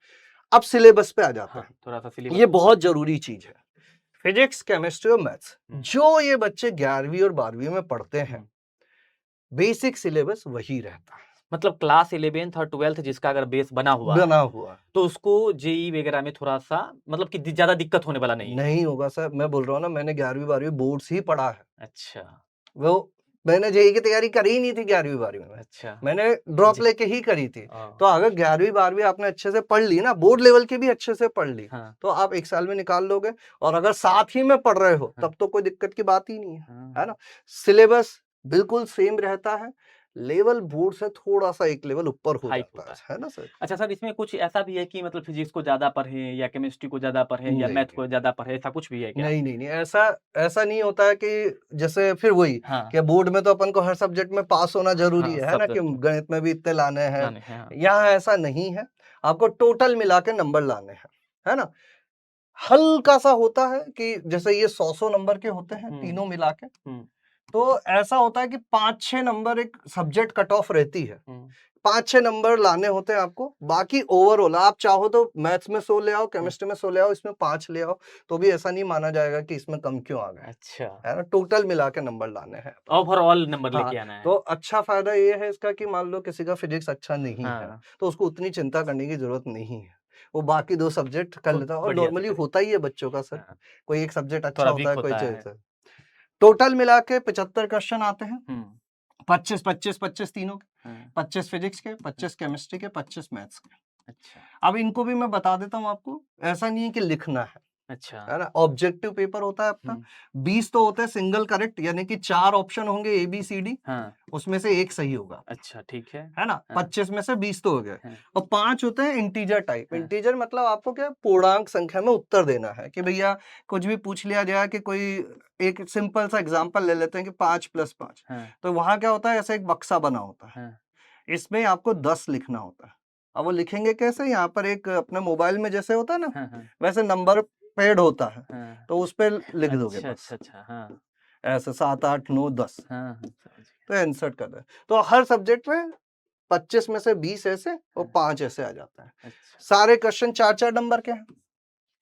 अब सिलेबस पे आ जाते हाँ, हैं। थोड़ा-सा सिलेबस ये बहुत ज़रूरी चीज़ है। फिजिक्स, केमिस्ट्री और मैथ्स हुँ, जो ये बच्चे 11वीं और 12वीं में पढ़ते हैं, हुँ। बेसिक सिलेबस वही रहता है, मतलब क्लास 11th और 12th जिसका अगर बेस बना हुआ है, बना हुआ। तो उसको जेईई वगैरह में थोड़ा-सा मतलब कि ज़्यादा दिक्कत होने वाला नहीं है। नहीं होगा सर, मैं बोल रहा हूँ ना, मैंने 11वीं 12वीं बोर्ड्स ही पढ़ा है। अच्छा, वो मैंने जेईई की तैयारी करी ही नहीं थी 11वीं 12वीं में। अच्छा। मैंने ड्रॉप जी। लेके ही करी थी। ओह! तो अगर 11वीं 12वीं आपने अच्छे से पढ़ ली ना, बोर्ड लेवल की भी अच्छे से पढ़ ली, हाँ, तो आप 1 साल में निकाल लोगे और अगर साथ ही में पढ़ रहे हो, हाँ, तब तो कोई दिक्कत की बात ही नहीं है हाँ। ना? सिलेबस बिल्कुल सेम रहता है, लेवल बोर्ड से थोड़ा-सा एक लेवल ऊपर हो हाइक जाता होता है। है ना सर? अच्छा सर इसमें कुछ ऐसा भी है कि मतलब फिजिक्स को ज़्यादा पढ़ें या केमिस्ट्री को ज़्यादा पढ़ें या नहीं, मैथ नहीं। को ज़्यादा पढ़ें, ऐसा कुछ भी है क्या? नहीं, ऐसा ऐसा नहीं होता है कि जैसे फिर वही हाँ, कि बोर्ड में तो अपन को हर सब्जेक्ट में पास होना ज़रूरी हाँ, है सब ना? कि सब्जेक्ट गणित में भी इतने लाने हैं। लाने हैं, हाँ। यहाँ ऐसा नहीं है, आपको टोटल मिला के नंबर लाने हैं, है ना? हल्का-सा होता है कि जैसे ये 100-100 नंबर के होते हैं हुँ, तीनों मिला के, हुँ, तो ऐसा होता है कि 5-6 नंबर एक सब्जेक्ट कट ऑफ रहती है। हुँ, 5-6 नंबर लाने होते हैं आपको, बाकी ओवरऑल आप चाहो तो मैथ्स में 100 ले आओ, हुँ। केमिस्ट्री में 100 ले आओ, इसमें 5 ले आओ, तो भी ऐसा नहीं माना जाएगा कि इसमें कम क्यों आ गए, अच्छा, है ना? टोटल मिला के नंबर लाने हैं अपन को। ओवरऑल नंबर हाँ, लेके आना है। तो अच्छा फ़ायदा ये है इसका कि मान लो किसी का फिज़िक्स अच्छा नहीं है, हाँ, तो उसको उतनी चिंता करने की ज़रूरत नहीं है। वो बाकी 2 सब्जेक्ट कर खुद लेता है और बढ़िया से नॉर्मली करे। होता ही है बच्चों का सर। हाँ, कोई एक सब्जेक्ट अच्छा थोड़ा होता वीक है, कोई होता है। जैसे टोटल मिला के 75 क्वेश्चन आते हैं। हुँ, 25, 25, 25 तीनों के। हाँ, 25 फिजिक्स के, 25 केमिस्ट्री के, 25 मैथ्स के। अच्छा, अब इनको भी मैं बता देता हूँ आपको, ऐसा नहीं है कि लिखना है अच्छा। ना? ऑब्जेक्टिव पेपर होता है आपका, हुँ, 20 तो होते हैं सिंगल करेक्ट, यानी कि 4 ऑप्शन होंगे ABCD, हाँ, उसमें से एक सही होगा, अच्छा ठीक है। है ना? हाँ, 25 में से 20 तो हो गए। हाँ, और 5 होते हैं इंटीजर टाइप। हाँ, इंटीजर मतलब आपको क्या पूर्णांक संख्या में उत्तर देना है कि भैया कुछ भी पूछ लिया जाए कि कोई एक सिंपल सा एग्जांपल ले लेते हैं कि 5 + 5, हाँ, तो वहाँ क्या होता है, ऐसे एक बक्सा बना होता है। हाँ, इसमें आपको 10 लिखना होता है। अब वो लिखेंगे कैसे? यहाँ पर एक अपने मोबाइल में जैसे होता है ना, हाँ, हाँ, वैसे नंबर पैड होता है, हाँ। तो उस पे लिख दोगे अच्छा, बस। अच्छा, अच्छा, हाँ, ऐसे 7, 8, 9, 10 हाँ, हाँ, समझ गया। तो इंसर्ट कर दें। तो हर सब्जेक्ट में 25 में से 20 ऐसे और हाँ, 5 ऐसे आ जाता है। अच्छा। सारे क्वेश्चन 4-4 नंबर के हैं।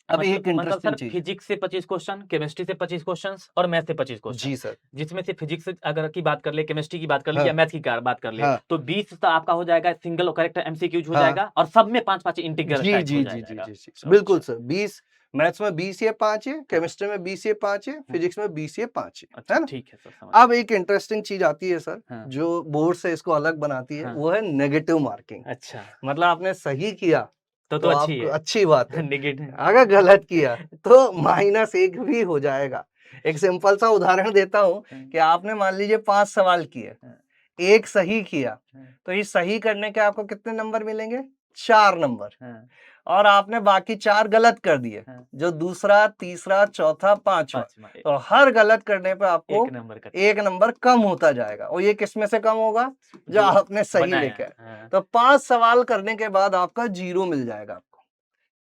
अब एक मतलब इंटरेस्टिंग सर चीज़, फिजिक्स से 25 क्वेश्चन, केमिस्ट्री से 25 क्वेश्चंस और मैथ से 25 क्वेश्चन। जी सर। जिसमें से फिजिक्स अगर की बात कर ले, केमिस्ट्री की बात कर ले हाँ, या मैथ की बात कर ले, हाँ, तो 20 तो आपका हो जाएगा सिंगल और करेक्ट एमसीक्यूज हो हाँ। जाएगा और सब में 5-5 इंटीग्रल जी, टाइप हो जी, जी, जी, जाएगा। जी, जी। बिल्कुल अच्छा, सर, 20 मैथ्स में 20 ये 5 ये, हाँ, केमिस्ट्री में 20 ये 5 ये, हाँ। फिजिक्स में 20 ये 5 ये, अच्छा है ना? ठीक है सर, समझ अब गया। एक इंटरेस्टिंग चीज़ आती है सर, हाँ, जो बोर्ड से इसको अलग बनाती है, हाँ। वो है नेगेटिव मार्किंग। अच्छा, मतलब आपने सही किया, तो तो अच्छी आपको है। अच्छी बात है। नेगेटिव अगर गलत किया, तो -1 भी हो जाएगा। एक सिंपल सा उदाहरण देता हूँ हाँ, कि आपने मान लीजिए 5 सवाल किए, हाँ, 1 सही किया, हाँ, तो इस सही करने के आपको कितने नंबर मिलेंगे? 4 नंबर। हाँ, और आपने बाकी 4 गलत कर दिए, हाँ। जो दूसरा, तीसरा, चौथा, 5वां, 5वाँ तो हर गलत करने पे 1 आपको नंबर कट 1 नंबर कम होता जाएगा और ये किसमें से कम होगा? जो जो आपने सही बनाया। लिखा है। हाँ, तो 5 सवाल करने के बाद आपका 0 मिल जाएगा आपको।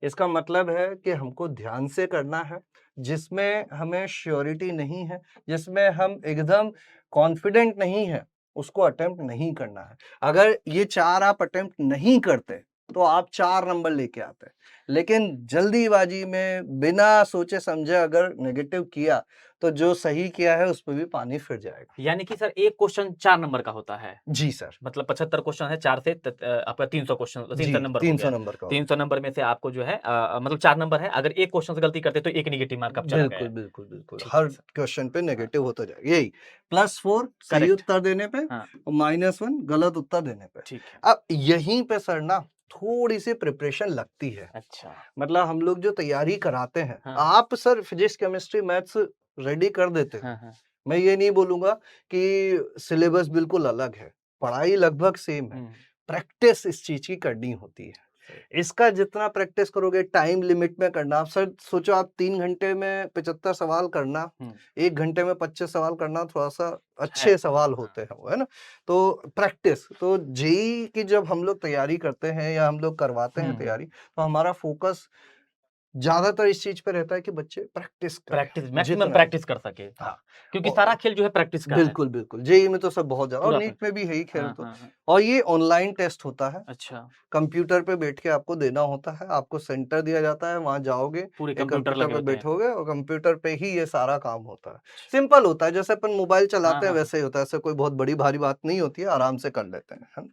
इसका मतलब है कि हमको ध्यान से करना है, जिसमें हमें श्योरिटी नहीं है, जिसमें हम एकदम कॉन्फिडेंट नहीं है, उसको अटेम्प्ट नहीं करना है। अगर ये 4 आप अटेम्प्ट नहीं करते, तो आप 4 नंबर लेके आते। लेकिन जल्दीबाजी में बिना सोचे समझे अगर नेगेटिव किया, तो जो सही किया है उस पे भी पानी फिर जाएगा। यानी कि सर 1 क्वेश्चन 4 नंबर का होता है। जी सर। मतलब 75 क्वेश्चन है 4 से आपका 300 क्वेश्चन जी, 300 नंबर हो 300 गया। नंबर का होगा। 300 नंबर में से आपको जो है मतलब 4 नंबर है, अगर 1 क्वेश्चन से गलती करते तो 1 नेगेटिव मार्क आप चला गया। बिल्कुल, बिल्कुल, बिल्कुल। ठीक हर है सर। क्वेश्चन पे हाँ, नेगेटिव होता जाएगा। यही +4 सही करेक्ट। उत्तर देने पे हाँ, और -1 गलत उत्तर देने पे। ठीक है। अब यहीं पे सर ना थोड़ी-सी प्रिपरेशन लगती है। अच्छा। मतलब हम लोग जो तैयारी कराते हैं, हाँ, आप sir physics, chemistry, maths ready कर देते हो। हाँ, हाँ। मैं ये नहीं बोलूँगा कि सिलेबस बिल्कुल अलग है। पढ़ाई लगभग सेम है। हुँ, प्रैक्टिस इस चीज़ की करनी होती है। सही। इसका जितना प्रैक्टिस करोगे टाइम लिमिट में करना, आप सर सोचो आप 3 घंटे में 75 सवाल करना, हुँ, 1 घंटे में 25 सवाल करना थोड़ा-सा है। अच्छे सवाल हाँ, होते हैं वो, है ना? तो प्रैक्टिस, तो जेईई की जब हम लोग तैयारी करते हैं या हम लोग करवाते हैं हुँ, हुँ। तैयारी, तो हमारा फ़ोकस ज़्यादातर इस चीज़ पे रहता है कि बच्चे प्रैक्टिस करें, प्रैक्टिस मैक्सिमम जितना प्रैक्टिस कर सके। हाँ, हाँ, क्योंकि सारा औ खेल जो है प्रैक्टिस का है। बिल्कुल, बिल्कुल। जेईई में तो सब बहुत ज़्यादा और पूरा नीट प्रैक्टिस। में भी है ही खेल हाँ, तो। हाँ, हाँ। और ये ऑनलाइन टेस्ट होता है। अच्छा, कंप्यूटर पे बैठ के आपको देना होता है, आपको सेंटर दिया जाता है, वहाँ जाओगे, पूरे एक कंप्यूटर कंप्यूटर लगे पे होते हैं। बैठोगे और कंप्यूटर पे ही ये सारा काम होता है। अच्छा। सिंपल होता है, जैसे अपन मोबाइल हाँ, चलाते हैं हाँ, हाँ। वैसे ही होता है, ऐसे कोई बहुत बड़ी भारी बात नहीं होती है, हुँ, आराम से कर लेते हैं, है ना?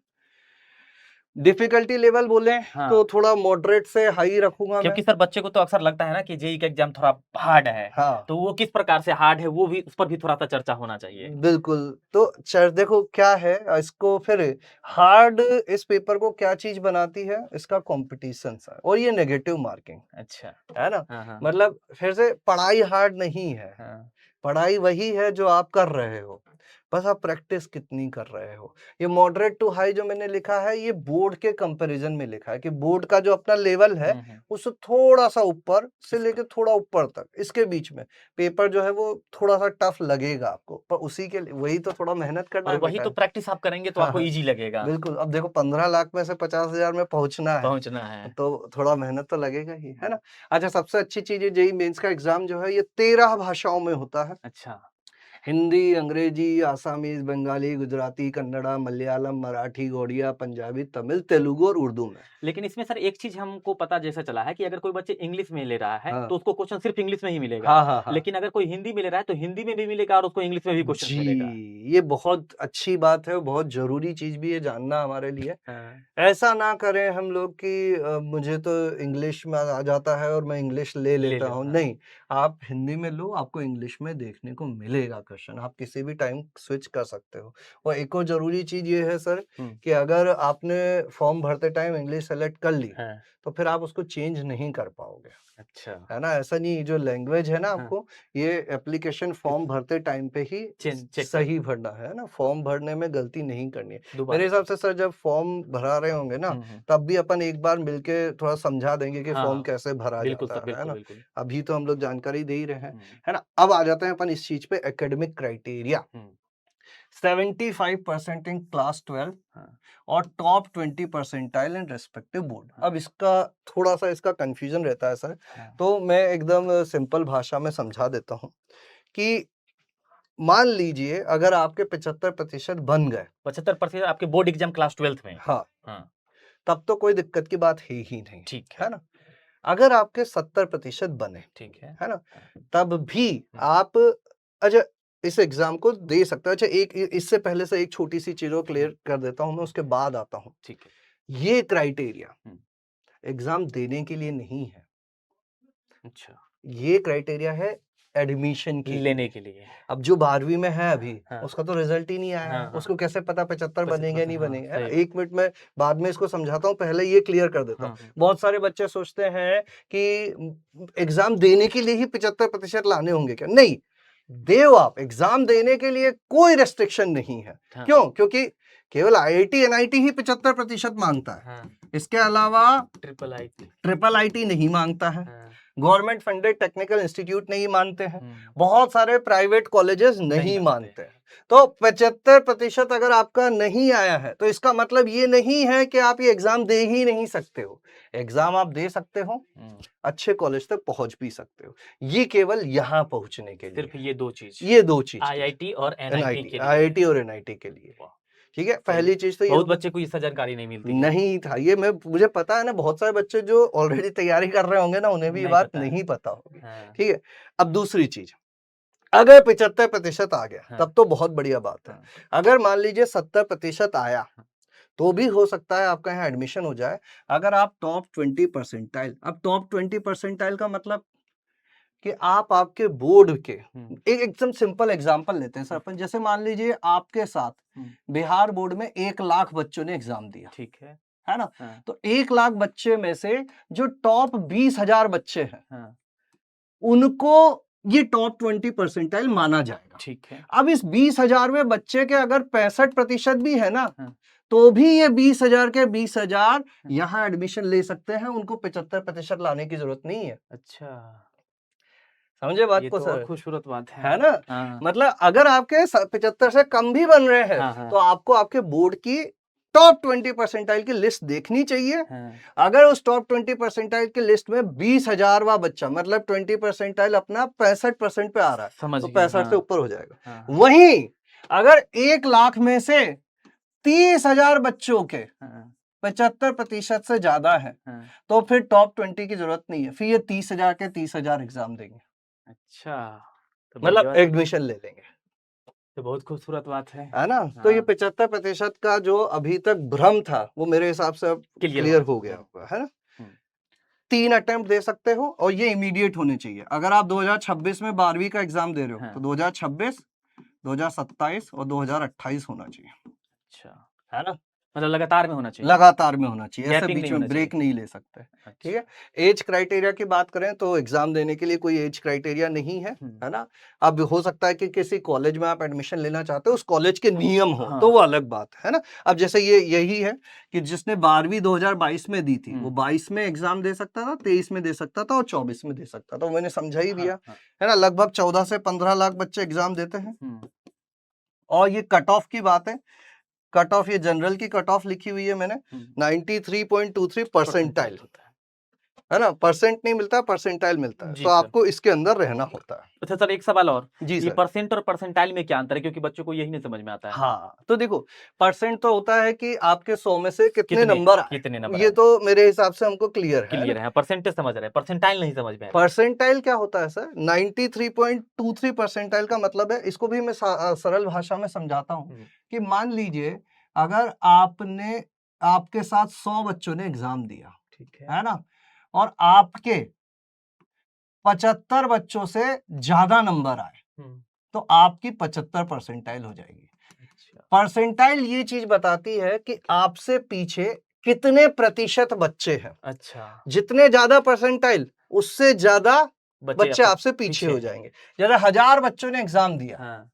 डिफ़िकल्टी लेवल बोलें हाँ। तो थोड़ा मॉडरेट से हाई रखूँगा मैं। क्योंकि सर बच्चे को तो अक्सर लगता है ना कि जेईई का एग्ज़ाम थोड़ा हार्ड है, हाँ। तो वो किस प्रकार से हार्ड है वो भी उस पर भी थोड़ा-सा चर्चा होना चाहिए। बिल्कुल, तो देखो क्या है इसको फिर हार्ड इस पेपर को क्या चीज़ बनाती है, इसका कॉम्पिटिशन सा और ये नेगेटिव मार्किंग, अच्छा। है ना? हाँ, हाँ। मतलब फिर से पढ़ाई हार्ड नहीं है, हाँ, पढ़ाई वही है जो आप कर रहे हो, बस आप प्रैक्टिस कितनी कर रहे हो। ये मॉडरेट टू हाई जो मैंने लिखा है, ये बोर्ड के कंपैरिज़न में लिखा है कि बोर्ड का जो अपना लेवल है, हुँ, हुँ। उससे थोड़ा-सा ऊपर से इसका लेके थोड़ा ऊपर तक, इसके बीच में पेपर जो है वो थोड़ा-सा टफ लगेगा आपको, पर उसी के लिए वही तो थोड़ा मेहनत करना और है वही बेटा। तो प्रैक्टिस आप करेंगे तो हाँ, आपको हाँ, ईज़ी लगेगा, बिल्कुल। अब देखो 15 लाख में से 50,000 में पहुँचना है, पहुँचना है। तो थोड़ा मेहनत तो लगेगा ही, है हाँ, ना? अच्छा, सबसे अच्छी चीज़ ये जेईई मेन्स का एग्ज़ाम जो है, ये 13 भाषाओं में होता है। अच्छा। हिंदी, अंग्रेजी, आसामीज़, बंगाली, गुजराती, कन्नड़ा, मलयालम, मराठी, ओडिया, पंजाबी, तमिल, तेलुगु और उर्दू में। लेकिन इसमें सर एक चीज़ हमको पता जैसे चला है कि अगर कोई बच्चे इंग्लिश में ले रहा है, हाँ। तो उसको क्वेश्चन सिर्फ़ इंग्लिश में ही मिलेगा। हाँ, हाँ, हाँ। लेकिन अगर कोई हिंदी में ले रहा है, तो हिंदी में भी मिलेगा और उसको इंग्लिश में भी क्वेश्चन जी, मिलेगा। ये बहुत अच्छी बात है, बहुत ज़रूरी चीज़ भी है जानना हमारे लिए। हाँ, ऐसा ना करें हम लोग कि मुझे तो इंग्लिश में आ जाता है और मैं इंग्लिश ले ले लेता लो, हूँ, हाँ। नहीं, आप हिंदी में लो, आपको इंग्लिश में देखने को मिलेगा क्वेश्चन, आप किसी भी टाइम स्विच कर सकते हो। और एक और जरूरी चीज ये है सर हम्म, कि अगर आपने फॉर्म भरते टाइम इंग्लिश सेलेक्ट कर ली हाँ, तो फिर आप उसको चेंज नहीं कर पाओगे, अच्छा, है ना। ऐसा नहीं, जो लैंग्वेज है ना हाँ, आपको ये एप्लीकेशन फॉर्म भरते टाइम पे ही चेक सही करना, भरना है ना, फॉर्म भरने में गलती नहीं करनी है। मेरे दोबारा, हिसाब से सर जब फॉर्म भरा रहे होंगे ना तब भी अपन एक बार मिलके थोड़ा समझा देंगे कि फॉर्म हाँ, कैसे भरा बिल्कुल सर, जाता है बिल्कुल, ना। बिल्कुल, अभी तो हम लोग जानकारी दे ही रहे हैं, हम्म, है ना। अब आ जाते हैं अपन इस चीज पे, academic criteria. Hmm, 75% in class 12 हाँ, और top 20 percentile in respective board. हाँ, अब इसका थोड़ा सा इसका कंफ्यूजन रहता है सर, हाँ, तो मैं एकदम सिंपल भाषा में समझा देता हूँ कि मान लीजिए अगर आपके 75% बन गए, 75% आपके बोर्ड एग्जाम क्लास 12th में, हाँ, हाँ, तब तो कोई दिक्कत की बात है ही नहीं, ठीक है है, ना। अगर आपके 70% बने, ठीक है ना, हाँ, तब भी हम्म, आप अच्छा इस एग्जाम को दे सकते हो। अच्छा एक इससे पहले से एक छोटी सी चीजों क्लियर कर देता हूँ मैं, उसके बाद आता हूँ। ठीक है, ये क्राइटेरिया हम्म, एग्जाम देने के लिए नहीं है, अच्छा, ये क्राइटेरिया है एडमिशन के लेने लिए। के लिए, अब जो 12वीं में है अभी हाँ, उसका तो रिजल्ट ही नहीं आया हाँ, है, हाँ, उसको कैसे पता 75 बनेंगे 75%, नहीं हाँ, बनेंगे, है ना। सही बात, 1 मिनट में बाद में इसको समझाता हूँ, पहले ये क्लियर कर देता हूँ। हाँ, बहुत सारे बच्चे सोचते हैं कि एग्जाम देने के लिए ही 75% लाने होंगे, क्या नहीं, देव आप एग्जाम देने के लिए कोई रेस्ट्रिक्शन नहीं है। हाँ, क्यों? क्योंकि केवल आईआईटी एनआईटी ही 75% मांगता है, हाँ, इसके अलावा ट्रिपल आईटी, ट्रिपल आईटी नहीं मांगता है, हाँ, गवर्नमेंट फंडेड टेक्निकल इंस्टीट्यूट नहीं मानते हैं, हम्म, बहुत सारे प्राइवेट कॉलेजेस नहीं मानते मानते हैं। तो 75% अगर आपका नहीं आया है तो इसका मतलब ये नहीं है कि आप ये एग्जाम दे ही नहीं सकते हो, एग्जाम आप दे सकते हो, अच्छे कॉलेज तक पहुंच भी सकते हो। ये केवल यहाँ पहुंचने के लिए सिर्फ ये दो चीज, ये दो चीज आईआईटी और एनआईटी एनआईटी के लिए, आईआईटी और एनआईटी के लिए, वाह, ठीक है। सही पहली है, चीज तो ये बहुत हो गई। बच्चे को इससे जानकारी नहीं मिलती है, नहीं था ये, मैं मुझे पता है ना, बहुत सारे बच्चे जो ऑलरेडी तैयारी कर रहे होंगे ना उन्हें भी ये नहीं बात पता है, नहीं पता होगी, हाँ, ठीक है। अब दूसरी चीज, अगर 75% आ गया हाँ, तब तो बहुत बढ़िया बात है। हाँ, अगर मान लीजिए 70% आया हाँ, तो भी हो सकता है आपका यहाँ एडमिशन हो जाए, अगर आप टॉप 20 परसेंटाइल। अब टॉप 20 परसेंटाइल का मतलब कि आप आपके बोर्ड के एक एकदम सिंपल एग्जांपल लेते हैं सर अपन, जैसे मान लीजिए आपके साथ बिहार बोर्ड में 1 लाख बच्चों ने एग्जाम दिया, ठीक है ना। हाँ, तो 1 लाख बच्चे में से जो टॉप 20,000 बच्चे हैं हाँ, उनको ये टॉप 20 परसेंटाइल माना जाएगा। ठीक है, अब इस 20,000 में बच्चे के अगर 65% भी है ना, हाँ, तो भी ये 20,000 के 20,000 यहाँ एडमिशन ले सकते हैं, उनको 75% लाने की जरूरत नहीं है। अच्छा, समझे बात ये को तो और सर, खूबसूरत बात है, है ना। हाँ, मतलब अगर आपके 75 से कम भी बन रहे हैं हाँ, हाँ, तो आपको आपके बोर्ड की टॉप 20 परसेंटाइल की लिस्ट देखनी चाहिए। हाँ, अगर उस टॉप 20 परसेंटाइल की लिस्ट में 20,000वां बच्चा मतलब 20 परसेंटाइल अपना 65% पे आ रहा है समझ तो गया, 65 से हाँ, ऊपर हो जाएगा। हाँ, वहीं अगर 1 लाख में से 30,000 बच्चों के हाँ, 75% से ज्यादा है हाँ, तो फिर टॉप 20 की जरूरत नहीं है, फिर ये 30,000 के 30,000 एग्जाम देंगे, अच्छा, तो बड़ी मतलब बात, एडमिशन ले लेंगे, तो बहुत खूबसूरत बात है, है ना। तो ये हाँ, 75% का जो अभी तक भ्रम था वो मेरे हिसाब से अब क्लियर क्लियर होना हो चाहिए, गया होगा, है ना। हम्म, 3 अटेम्प्ट दे सकते हो और ये इमीडिएट होने चाहिए। अगर आप 2026 में 12वीं का एग्जाम दे रहे हो हाँ, तो 2026, 2027 और 2028 होना चाहिए, अच्छा, है ना। मतलब लगातार में होना चाहिए, लगातार में होना चाहिए, ऐसे गैपिंग बीच नहीं में होना चाहिए, ब्रेक नहीं ले सकते, ठीक अच्छा, है। एज क्राइटेरिया की बात करें तो एग्जाम देने के लिए कोई एज क्राइटेरिया नहीं है, है ना। अब हो सकता है कि किसी कॉलेज में आप एडमिशन लेना चाहते हो उस कॉलेज के नियम हो तो वो अलग बात है ना। अब जैसे ये यही है कि जिसने 12वीं 2022 में दी थी वो 22 में एग्जाम दे सकता था, 23 में दे सकता था और 24 में दे सकता था, मैंने समझा ही दिया, है ना। लगभग 14 से 15 लाख बच्चे एग्जाम देते हैं। और ये कट ऑफ की बात है, कट ऑफ ये जनरल की कट ऑफ लिखी हुई है मैंने, 93.23 परसेंटाइल, है ना। परसेंट नहीं मिलता, परसेंटाइल मिलता है, जी तो सर। आपको इसके अंदर रहना होता है। अच्छा सर, एक सवाल और, जी ये सर। परसेंट और परसेंटाइल में क्या अंतर है, क्योंकि बच्चों को यही नहीं समझ में आता है। हाँ तो देखो, परसेंट तो होता है कि आपके 100 में से कितने कितने नंबर आए, कितने नंबर ये आए, तो मेरे हिसाब से हमको क्लियर है क्लियर ना? है, परसेंटेज समझ रहे हैं, परसेंटाइल नहीं समझ में आ रहा। परसेंटाइल क्या होता है सर? 93.23 परसेंटाइल का मतलब है, इसको भी मैं सरल भाषा में समझाता हूँ कि मान लीजिए अगर आपने आपके साथ 100 बच्चों ने एग्जाम दिया, ठीक है ना, और आपके 75 बच्चों से ज्यादा नंबर आए तो आपकी 75 परसेंटाइल हो जाएगी। अच्छा, परसेंटाइल ये चीज बताती है कि आपसे पीछे कितने प्रतिशत बच्चे हैं। अच्छा, जितने ज्यादा परसेंटाइल उससे ज्यादा बच्चे आपसे पीछे हो हैं। जाएंगे। जैसे 1000 बच्चों ने एग्जाम दिया, हाँ,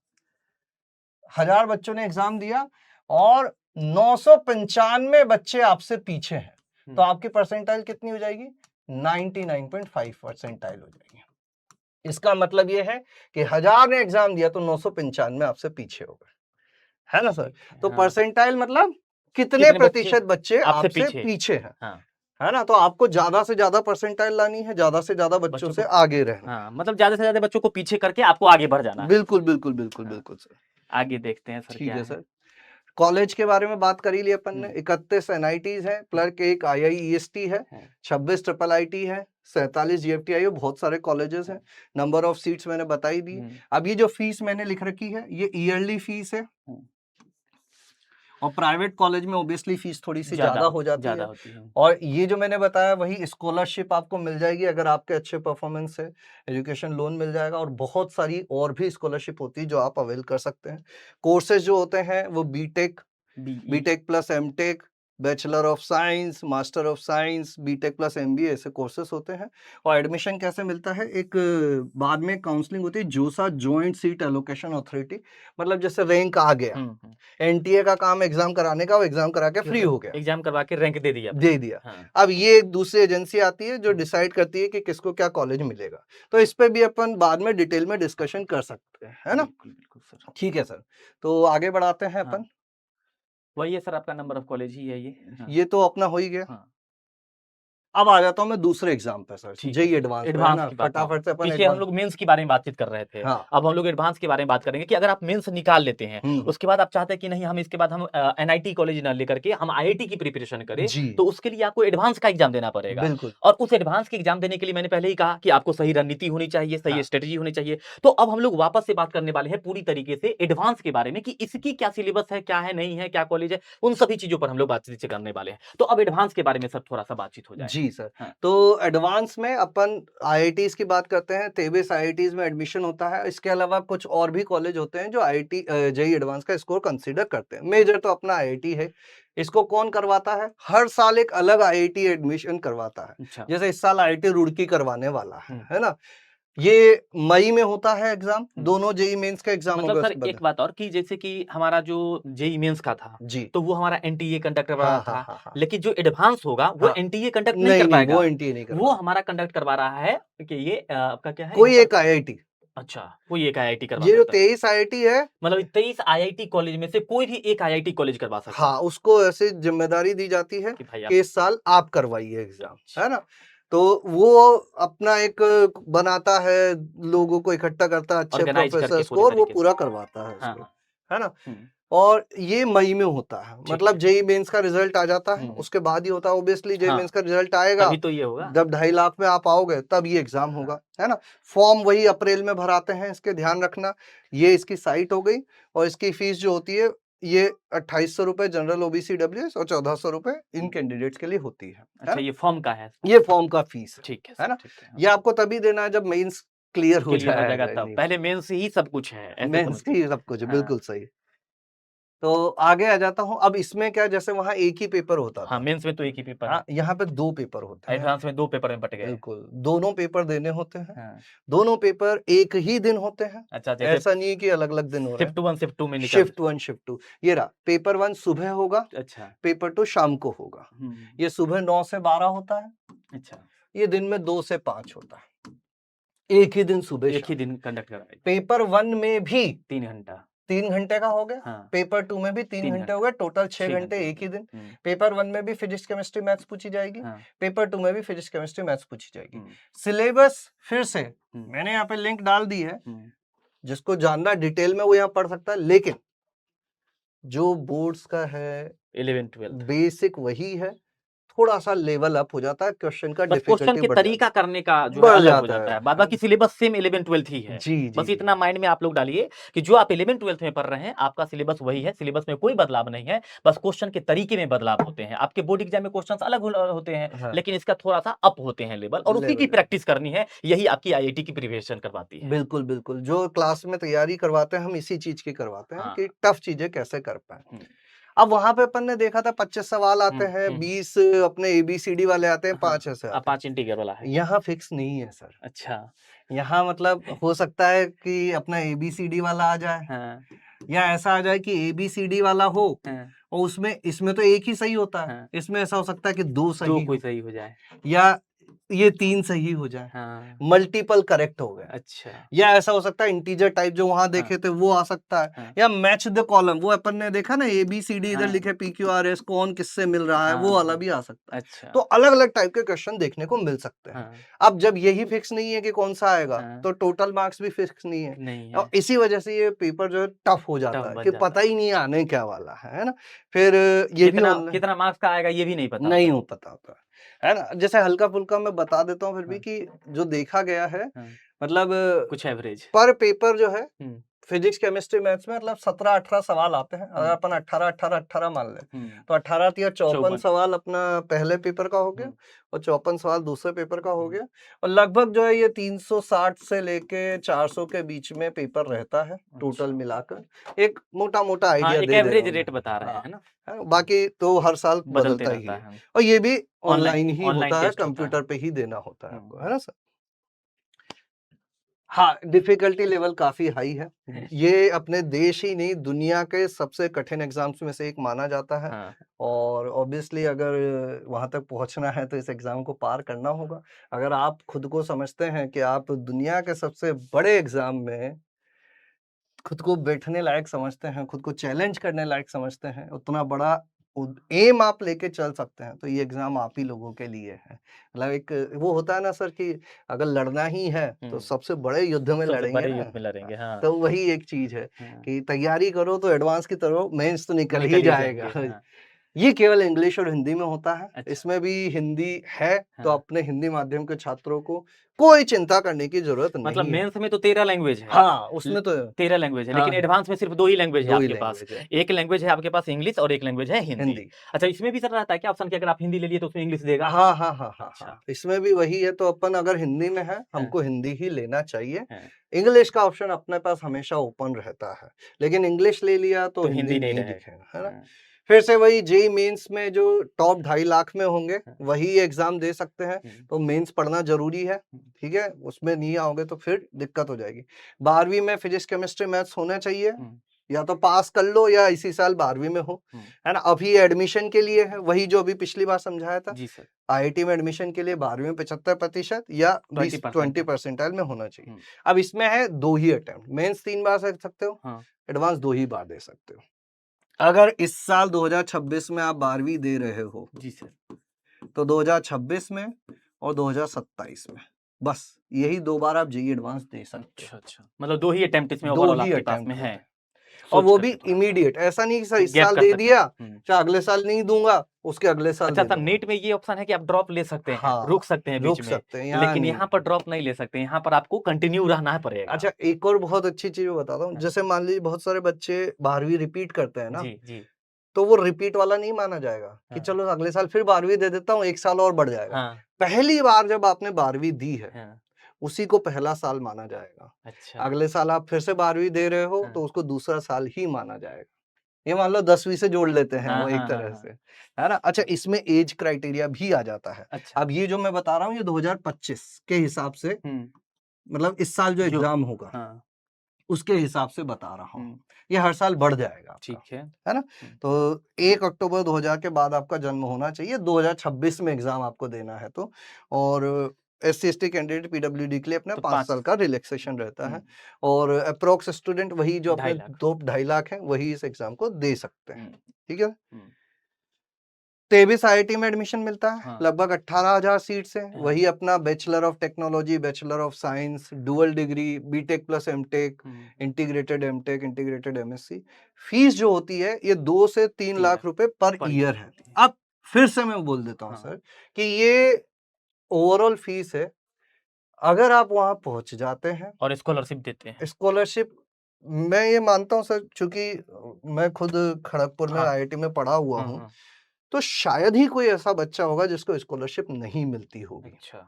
1000 बच्चों ने एग्जाम दिया और 995 बच्चे आपसे पीछे हैं, तो आपकी परसेंटाइल कितनी हो जाएगी? 99.5 परसेंटाइल हो जाएगी। इसका मतलब ये है कि 1000 ने एग्जाम दिया तो 995 आपसे पीछे हो गए, है ना सर? ठीक है, तो हाँ। परसेंटाइल मतलब कितने कितने बच्चे प्रतिशत बच्चे आपसे आपसे पीछे? पीछे हैं, हाँ, है ना? तो आपको ज्यादा से ज्यादा परसेंटाइल लानी है, ज्यादा से ज्यादा बच्चों बच्चों से को आगे रहना है। हाँ, मतलब ज़्यादा से ज़्यादा बच्चों को पीछे करके आपको आगे बढ़ जाना है। बिल्कुल बिल्कुल बिल्कुल हाँ, बिल्कुल सर। आगे देखते हैं सर ठीक क्या है है? सर। कॉलेज के बारे में बात कर ही ली अपन ने। 31 एनआईटीज है, प्लस एक आईआईईएसटी है, 26 ट्रिपल आईटी है, 47 जीएफटीआई, बहुत सारे कॉलेजेस हैं। नंबर ऑफ सीट्स मैंने बता ही दी। अब ये जो फीस मैंने लिख रखी है ये ईयरली फीस है, और प्राइवेट कॉलेज में ऑब्वियसली फीस थोड़ी सी ज्यादा हो जाती है। होती है। और ये जो मैंने बताया वही स्कॉलरशिप आपको मिल जाएगी अगर आपके अच्छे परफॉर्मेंस से, एजुकेशन लोन मिल जाएगा, और बहुत सारी और भी स्कॉलरशिप होती है जो आप अवेल कर सकते हैं। कोर्सेज जो होते हैं वो BTech plus MTech, bachelor of science, master of science, BTech plus MBA, ऐसे कोर्सेज होते हैं। और एडमिशन कैसे मिलता है? एक बाद में काउंसलिंग होती है, जोसा जॉइंट सीट एलोकेशन अथॉरिटी, मतलब जैसे रैंक आ गया, एनटीए का काम एग्जाम कराने का, वो एग्जाम करा के फ्री हो गया, एग्जाम करवा के रैंक दे दिया। हाँ। अब ये एक दूसरी एजेंसी आती है जो डिसाइड करती है कि किसको क्या कॉलेज मिलेगा, तो इस पे भी अपन बाद में डिटेल में डिस्कशन कर सकते हैं, है ना? बिल्कुल सर। ठीक है सर, तो आगे बढ़ाते हैं अपन। वही है सर, आपका नंबर ऑफ कॉलेज ही है ये। ये तो अपना हो ही गया। हाँ। अब आ जाता हूँ मैं दूसरे एग्जाम पे सर, ठीक जेई है, एडवांस पे, है एडवांस ना? की बात। हाँ, फटाफट से अपन पीछे हम एडवांस। लोग मेंस के बारे में बातचीत कर रहे थे। हाँ। अब हम लोग एडवांस के बारे में बात करेंगे कि अगर आप मेंस निकाल लेते हैं, हम्म। उसके बाद आप चाहते हैं कि नहीं हम इसके बाद हम एनआईटी कॉलेज ना लेकर के हम आईआईटी की प्रिपरेशन करें, जी तो उसके लिए आपको एडवांस का एग्जाम देना पड़ेगा। बिल्कुल। और उस एडवांस के एग्जाम देने के लिए मैंने पहले ही कहा कि आपको सही रणनीति होनी चाहिए, सही हाँ। स्ट्रेटजी होनी चाहिए। तो अब हम लोग वापस से बात करने वाले हैं पूरी तरीके से एडवांस के बारे में कि इसकी क्या सिलेबस है, क्या है, नहीं है, क्या कॉलेज है, उन सभी चीजों पर हम लोग बातचीत करने वाले हैं। तो अब एडवांस के बारे में सर थोड़ा सा बातचीत हो जाए। जी सर। हाँ। तो एडवांस में अपन आईआईटीज की बात करते हैं, 23 आईआईटीज में एडमिशन होता है। इसके अलावा कुछ और भी कॉलेज होते हैं जो आईआईटी जेई एडवांस का स्कोर कंसीडर करते हैं। मेजर तो अपना आईआईटी है। इसको कौन करवाता है? हर साल एक अलग आईआईटी एडमिशन करवाता है। अच्छा। जैसे इस साल आईआईटी रुड़की करवाने वाला है ना? ये मई में होता है एग्जाम, दोनों जेई मेंस का एग्जाम मतलब होगा सर उसके बाद। एक बात और कि जैसे कि हमारा जो जेई मेंस का था, जी। तो वो हमारा एनटीए कंडक्ट करवा रहा हाँ हाँ था, हाँ हाँ। लेकिन जो एडवांस होगा वो हाँ। एनटीए कंडक्ट नहीं नहीं कर नहीं, पाएगा। वो एनटीए नहीं वो करवा, हमारा कंडक्ट करवा रहा है कि ये आपका क्या है कोई यहाँ एक पर? आईआईटी। अच्छा, कोई एक आईआईटी करवा ये जो सकता है। 23 आईआईटी है, मतलब 23 आईआईटी कॉलेज में से कोई भी एक आईआईटी कॉलेज करवा सकता हाँ, उसको ऐसे जिम्मेदारी दी जाती है है कि भाई आप कि इस साल आप करवाइए एग्जाम, है ना? तो वो अपना एक बनाता है, लोगों को इकट्ठा करता है, अच्छे ऑर्गेनाइज करके प्रोफेसर्स पूरी को, और वो तरीके से। पूरा करवाता है हाँ, उसको, हाँ। है ना? हुँ, और ये मई में होता है, ठीक मतलब है। जेई मेंस का रिजल्ट आ जाता है, हुँ, उसके बाद ही होता है। ऑब्वियसली जेई हाँ, मेंस का रिजल्ट आएगा, तभी तो ये होगा। जब 2.5 लाख में आप आओगे तब ये एग्जाम होगा, है ना? फॉर्म वही अप्रैल में भराते हैं, इसके ध्यान रखना। ये इसकी साइट हो गई, और इसकी फीस जो होती है ये 2800 रुपए जनरल ओबीसी डब्ल्यूएस और 1400 रुपए इन कैंडिडेट्स के लिए होती है अच्छा, ना? ये फॉर्म का है। ये फॉर्म का फीस ठीक है है सर, ना? ठीक है। ये आपको तभी देना है जब मेंस क्लियर हो क्लियर हो जाएगा जाएगा। तब। पहले मेंस ही सब कुछ है, ऐसे मेंस समझ ही सब कुछ है, हाँ, बिल्कुल सही। तो आगे आ जाता हूँ। अब इसमें क्या, जैसे वहां एक ही पेपर होता हाँ, था, मेंस में तो एक ही पेपर है। हाँ, यहाँ पे 2 पेपर होते हैं। एडवांस में 2 पेपर में बँट गए। बिल्कुल, दोनों पेपर देने होते हैं। हाँ, दोनों पेपर एक ही दिन होते हैं। अच्छा जैसे ऐसा नहीं है कि अलग-अलग दिन हो रहे हैं। शिफ्ट 1 शिफ्ट 2 में निकल शिफ्ट 1, शिफ्ट 2, ये रहा। पेपर 1 सुबह होगा, अच्छा। पेपर 2 शाम को होगा। हुँ, ये सुबह 9 से 12 होता है, अच्छा। ये दिन में 2 से 5 होता है। एक ही दिन एक सुबह-शाम। ही दिन कंडक्ट कराए। पेपर 1 में भी 3 घंटा। 3 घंटे का हो गया, हाँ, पेपर 2 में भी 3 3 घंटे हो घंटा। गए, टोटल 6 6 घंटे घंटे हो एक ही गए। दिन। हुँ, पेपर 1 में भी फिजिक्स, केमिस्ट्री, मैथ्स पूछी जाएगी, हाँ, पेपर 2 में भी फिजिक्स, केमिस्ट्री, मैथ्स पूछी जाएगी। हुँ, सिलेबस फिर से हुँ, मैंने यहाँ पे लिंक डाल दी है, हुँ, जिसको जानना डिटेल में वो यहाँ पढ़ सकता है, लेकिन जो बोर्ड्स का है 11th-12th बेसिक वही है, थोड़ा सा लेवल अप हो जाता है, क्वेश्चन का बस क्वेश्चन डिफिकल्टी के बढ़ जाता तरीका करने का जो है बढ़ अलग हो जाता जाता है है। बाद बाकी सिलेबस सेम 11-12 ही है। जी जी बस जी इतना माइंड में आप लोग डालिए कि जो आप 11-12 में पढ़ रहे हैं, आपका सिलेबस वही है, सिलेबस में कोई बदलाव नहीं है, बस क्वेश्चन के तरीके में बदलाव होते हैं। आपके बोर्ड एग्जाम में क्वेश्चंस अलग होते हैं, हाँ लेकिन इसका थोड़ा-सा अप होते हैं लेवल, और उसी की लेवल प्रैक्टिस करनी है, यही आपकी आईआईटी की प्रिपरेशन करवाती है। बिल्कुल बिल्कुल, जो क्लास में तैयारी करवाते हैं हम इसी चीज की करवाते हैं हाँ। कि टफ चीजें कैसे कर पाए। हुँ, अब वहां पे अपन ने देखा था 25 सवाल आते हुँ, हैं, हुँ। 20 अपने एबीसीडी वाले आते हैं, 5 हाँ, ऐसे आते 5 इंटीग्रल वाला हैं। है। यहाँ फिक्स नहीं है सर। अच्छा। यहाँ मतलब हो सकता है कि अपना एबीसीडी वाला आ जाए, हाँ, या ऐसा आ जाए कि एबीसीडी वाला हो हाँ, और उसमें इसमें तो एक ही सही होता है, हाँ। इसमें ऐसा हो सकता है कि 2 2 सही कोई हो, सही हो जाए। या ये 3 सही हो जाए, हाँ, मल्टीपल करेक्ट हो गए, अच्छा। या ऐसा हो सकता है इंटीजर टाइप जो वहां हाँ, देखे थे वो आ सकता है, हाँ, या मैच द कॉलम, वो अपन ने देखा ना एबीसीडी इधर हाँ, लिखे PQRS कौन किससे मिल रहा है, हाँ, वो वाला हाँ। भी आ सकता है। अच्छा। तो अलग अलग टाइप के क्वेश्चन देखने को मिल सकते हैं। हाँ, अब जब यही फिक्स नहीं है कि कौन सा आएगा, हाँ। तो टोटल मार्क्स भी फिक्स नहीं है, नहीं और है, इसी वजह से ये पेपर जो है टफ हो टफ जाता है बन कि जाता पता है। ही नहीं आने क्या वाला है ना। फिर ये भी कितना ऑनलाइन कितना मार्क्स का आएगा ये भी नहीं पता नहीं होता। हो पता होता है ना। जैसे हल्का फुल्का मैं बता देता हूँ फिर भी हाँ, कि जो देखा गया है, हाँ, मतलब कुछ एवरेज। पर पेपर जो है हुँ, फिजिक्स केमिस्ट्री मैथ्स में मतलब 17-18 सवाल आते हैं। अगर हुँ, अपन 18-18-18 मान लें, हुँ, तो 18 तिया 54 54। सवाल अपना पहले पेपर का हो गया, हुँ, और 54 सवाल दूसरे पेपर का हो हुँ, गया, और लगभग जो है ये 360 से लेके 400 के बीच में पेपर रहता है टोटल अच्छा। मिलाकर। एक मोटा-मोटा हाँ, आइडिया एक दे दे रहा एवरेज हूँ मैं। रेट बता रहे हैं, हाँ, है ना? है ना? बाकी तो हर साल बदलते बदलता ही रहता है, है। और ये भी ऑनलाइन ऑनलाइन ही ऑनलाइन होता है, टेस्ट होता है। कंप्यूटर पे ही देना होता है आपको, हुँ, है ना सर? हाँ, डिफ़िकल्टी लेवल काफ़ी हाई है। हुँ, ये अपने देश ही नहीं, दुनिया के सबसे कठिन एग्ज़ाम्स में से एक माना जाता है, हाँ, और ऑब्वियसली अगर वहाँ तक पहुँचना है तो इस एग्ज़ाम को पार करना होगा। अगर आप खुद को समझते हैं कि आप दुनिया के सबसे बड़े एग्ज़ाम में खुद को बैठने लायक समझते हैं, खुद को चैलेंज करने लायक समझते हैं, उतना बड़ा एम आप लेके चल सकते हैं, तो ये एग्ज़ाम आप ही लोगों के लिए है। मतलब एक वो होता है ना सर कि अगर लड़ना ही है, तो हुँ, सबसे बड़े युद्ध में सबसे लड़ेंगे बड़े ना। युद्ध में लड़ेंगे, हाँ, तो वही एक चीज़ है हाँ, कि तैयारी करो तो एडवांस की तरह मेंस तो निकल ही निकल ही जाएगा। जाएँगे, हाँ, ये केवल इंग्लिश और हिंदी में होता है। अच्छा, इसमें भी हिंदी है, तो हाँ। अपने हिंदी माध्यम के छात्रों को कोई चिंता करने की ज़रूरत मतलब नहीं है। मेंस में तो 13 लैंग्वेज है। हाँ, ल उसमें तो 13 लैंग्वेज है, लेकिन हाँ, एडवांस में सिर्फ 2 ही लैंग्वेज है 2 ही आपके पास। लैंग्वेज है, एक लैंग्वेज है आपके पास इंग्लिश और एक लैंग्वेज है हिंदी। हिंदी। अच्छा, इसमें भी सर रहता है क्या ऑप्शन कि अगर आप हिंदी ले लिए तो उसमें इंग्लिश देगा? हाँ, हाँ, हाँ, हाँ, हाँ। अच्छा, इसमें भी वही है, तो अपन अगर हिंदी में है, हाँ, हमको हिंदी ही लेना चाहिए। हाँ, इंग्लिश का ऑप्शन अपने पास हमेशा ओपन रहता है, लेकिन इंग्लिश ले लिया तो तो हिंदी हिंदी नहीं नहीं रहेगा। दिखेगा, है ना? हाँ, फिर से वही जेईई मेंस में जो टॉप 2.5 लाख में होंगे, हाँ, वही एग्ज़ाम दे सकते हैं, हुँ, तो मेंस पढ़ना ज़रूरी है, हुँ, ठीक है? उसमें नहीं आओगे तो फिर दिक्कत हो जाएगी। 12वीं में फिज़िक्स, केमिस्ट्री, मैथ्स होना चाहिए, हुँ, या तो पास कर लो या इसी साल 12वीं में हो, हुँ। है ना? अभी एडमिशन के लिए है, वही जो अभी पिछली बार समझाया था। जी सर, आईआईटी में एडमिशन के लिए 12वीं में 75% या 20% 20 है। परसेंटाइल में होना चाहिए। हुँ, अब इसमें है 2 ही अटेम्प्ट, मेंस 3 बार दे सकते हो, हाँ, एडवांस 2 ही बार दे सकते हो। अगर इस साल 2026 में आप 12वीं दे रहे हो, जी सर। तो 2026 में और 2027 में, बस यही 2 बार आप जेईई एडवांस दे सकते अच्छा, हो। अच्छा। मतलब 2 ही अटेम्प्ट इसमें 2 ओवरऑल ही आपके पास में अटेम्प्ट है। होते हैं, और सोच वो भी करके थोड़ा-सा। इमीडिएट, ऐसा नहीं कि सर इस गैप साल कर दे सकते हैं। दिया, हुँ। चाहे अगले साल नहीं दूँगा, उसके अगले साल अच्छा दे सर, दूँगा। नीट में ये ऑप्शन है कि आप ड्रॉप ले सकते हैं, हाँ, रुक सकते हैं बीच रुक में, सकते हैं, यहाँ लेकिन नहीं। यहाँ पर ड्रॉप नहीं ले सकते, यहाँ पर आपको कंटिन्यू रहना पड़ेगा। अच्छा, एक और बहुत अच्छी चीज़ मैं बताता हूँ, हाँ, जैसे मान लीजिए बहुत सारे बच्चे 12वीं रिपीट करते हैं ना, जी, जी। तो वो रिपीट वाला नहीं माना जाएगा कि हाँ, चलो अगले साल फिर 12वीं दे देता हूँ, 1 साल और बढ़ जाएगा। हाँ, पहली बार जब आपने 12वीं दी है, हाँ। उसी को पहला साल माना जाएगा। अच्छा, अगले साल आप फिर से 12वीं दे रहे हो, हाँ। तो उसको दूसरा साल ही माना जाएगा। ये मान लो 10वीं से जोड़ लेते हैं हाँ, वो एक हाँ, हाँ, तरह हाँ। से, है ना? अच्छा, इसमें ऐज क्राइटेरिया भी आ जाता है। अच्छा। अब ये जो मैं बता रहा हूँ, ये 2025 के हिसाब से, हुँ, मतलब इस साल जो जो एग्ज़ाम होगा, हाँ, उसके हिसाब से बता रहा हूँ। हुँ, ये हर साल बढ़ जाएगा आपका, ठीक है। है ना? हुँ, तो 1 अक्टूबर 2000 के बाद आपका जन्म होना चाहिए, 2026 में एग्ज़ाम आपको देना है तो। और एससी-एसटी कैंडिडेट पीडब्ल्यूडी के लिए अपना तो 5 5 साल का रिलैक्सेशन रहता हुँ, है, और एप्रॉक्स स्टूडेंट वही जो अपने 2.5 लाख। 2 ढाई लाख हैं, वही इस एग्ज़ाम को दे सकते हैं, हुँ, ठीक है? हुँ, 23 आईआईटी में एडमिशन मिलता है, हाँ, लगभग 18,000 सीट्स हैं। हाँ, वही अपना bachelor of technology, bachelor of science, dual degree, BTech plus MTech, hmm, integrated MTech, integrated MSc. Fees जो होती है, ये 2 से 3 3 लाख लाख रुपए पर पर ईयर ईयर की है। होती है। अब फिर से मैं बोल देता हूँ हाँ। सर कि ये ओवरऑल फीस है। अगर आप वहाँ पहुँच जाते हैं, और स्कॉलरशिप देते हैं। स्कॉलरशिप मैं ये मानता हूँ सर, चूँकि मैं खुद खड़गपुर में हाँ। आईआईटी में पढ़ा हुआ हाँ, हूँ, हाँ। तो शायद ही कोई ऐसा बच्चा होगा जिसको स्कॉलरशिप नहीं मिलती होगी। अच्छा,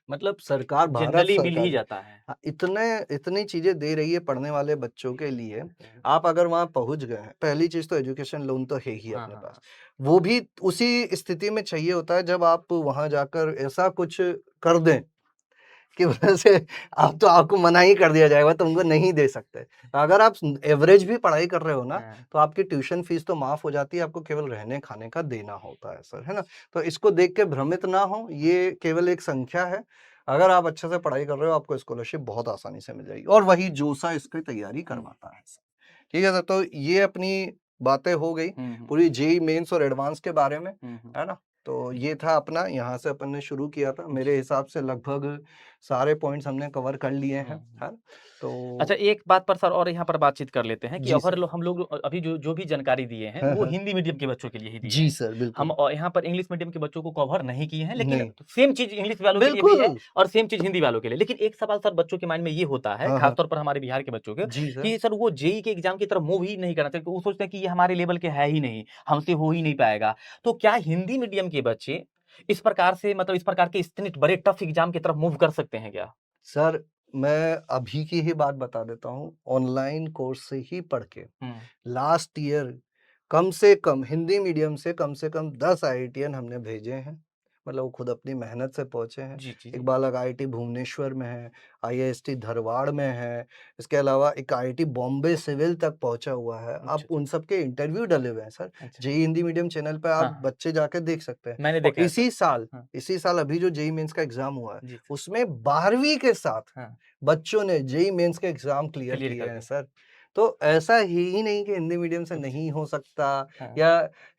मतलब सरकार, भारत जनरली मिल ही सरकार जाता है। इतनी चीज़ें दे रही है पढ़ने वाले बच्चों के लिए। आप अगर वहाँ पहुँच गए हैं, पहली चीज़ तो एजुकेशन लोन तो है ही हाँ, अपने हाँ, पास। हाँ। वो भी उसी स्थिति में चाहिए होता है जब आप वहाँ जाकर ऐसा कुछ कर दें कि वजह से आप तो आपको मना ही कर दिया जाएगा, तुमको नहीं दे सकते। तो अगर आप एवरेज भी पढ़ाई कर रहे हो ना, हाँ। तो आपकी ट्यूशन फीस तो माफ़ हो जाती है, आपको केवल रहने-खाने का देना होता है सर, है ना? तो इसको देख के भ्रमित ना हों, ये केवल एक संख्या है। अगर आप अच्छे से पढ़ाई कर रहे हो, आपको स्कॉलरशिप बहुत आसानी से मिल जाएगी और वही जोसा इसकी तैयारी हुँ। करवाता है सर। ठीक है सर, तो ये अपनी बातें हो गई, हुँ, हुँ। पूरी जेईई मेंस और एडवांस के बारे में, हुँ, हुँ। है ना? तो ये था अपना, यहाँ से अपन ने शुरू किया था। जी। मेरे हिसाब से लगभग सारे पॉइंट्स हमने कवर कर लिए हुँ, हैं, हुँ। है ना? अच्छा, तो एक बात पर सर और यहाँ पर बातचीत कर लेते हैं कि जी अगर सर। हम लोग अभी जो जो भी जानकारी दिए हैं, हाँ, वो हाँ। हिंदी मीडियम के बच्चों के लिए ही दिए जी हैं। सर, हम बिल्कुल। यहाँ पर इंग्लिश मीडियम के बच्चों को कवर नहीं किए हैं, लेकिन नहीं, सेम चीज़ इंग्लिश वालों के लिए भी है बिल्कुल। और सेम चीज़ हिंदी वालों के लिए। लेकिन एक सवाल सर बच्चों के माइंड में ये होता है, हाँ, खास हाँ। तौर पर हमारे बिहार के बच्चों के, जी सर। कि सर वो जेईई के एग्ज़ाम की तरफ मूव ही नहीं करना चाहते। वो सोचते हैं कि ये हमारे लेवल के है ही नहीं, हमसे हो ही नहीं पाएगा। तो क्या हिंदी मीडियम के बच्चे इस प्रकार से मतलब इस प्रकार के इतने बड़े टफ एग्ज़ाम की तरफ मूव कर सकते हैं क्या? सर, मैं अभी की ही बात बता देता हूँ, ऑनलाइन कोर्स से ही पढ़ के हुँ। लास्ट ईयर कम से कम हिंदी मीडियम से कम 10 आईआईटीएन हमने भेजे हैं। मतलब वो खुद अपनी मेहनत से पहुँचे हैं। जी, जी, एक जी। बालक आईआईटी भुवनेश्वर में है, आईआईएसटी धारवाड़ में है, इसके अलावा एक आईआईटी बॉम्बे सिविल तक पहुँचा हुआ है। अच्छा, अब अच्छा। उन सब के इंटरव्यू डले हुए हैं सर। अच्छा। जेईई हिंदी मीडियम चैनल पे हाँ, आप हाँ। बच्चे जाके देख सकते हैं। मैंने और देखा है सर। हाँ। इसी साल अभी जो जेईई मेंस का एग्ज़ाम हुआ है, जी, जी। उसमें 12वीं के साथ हाँ, बच्चों ने जेईई मेंस के एग्ज़ाम क्लियर क्लियर किए कर हैं दिया। सर। तो ऐसा है ही नहीं कि हिंदी मीडियम से अच्छा। नहीं हो सकता हाँ। या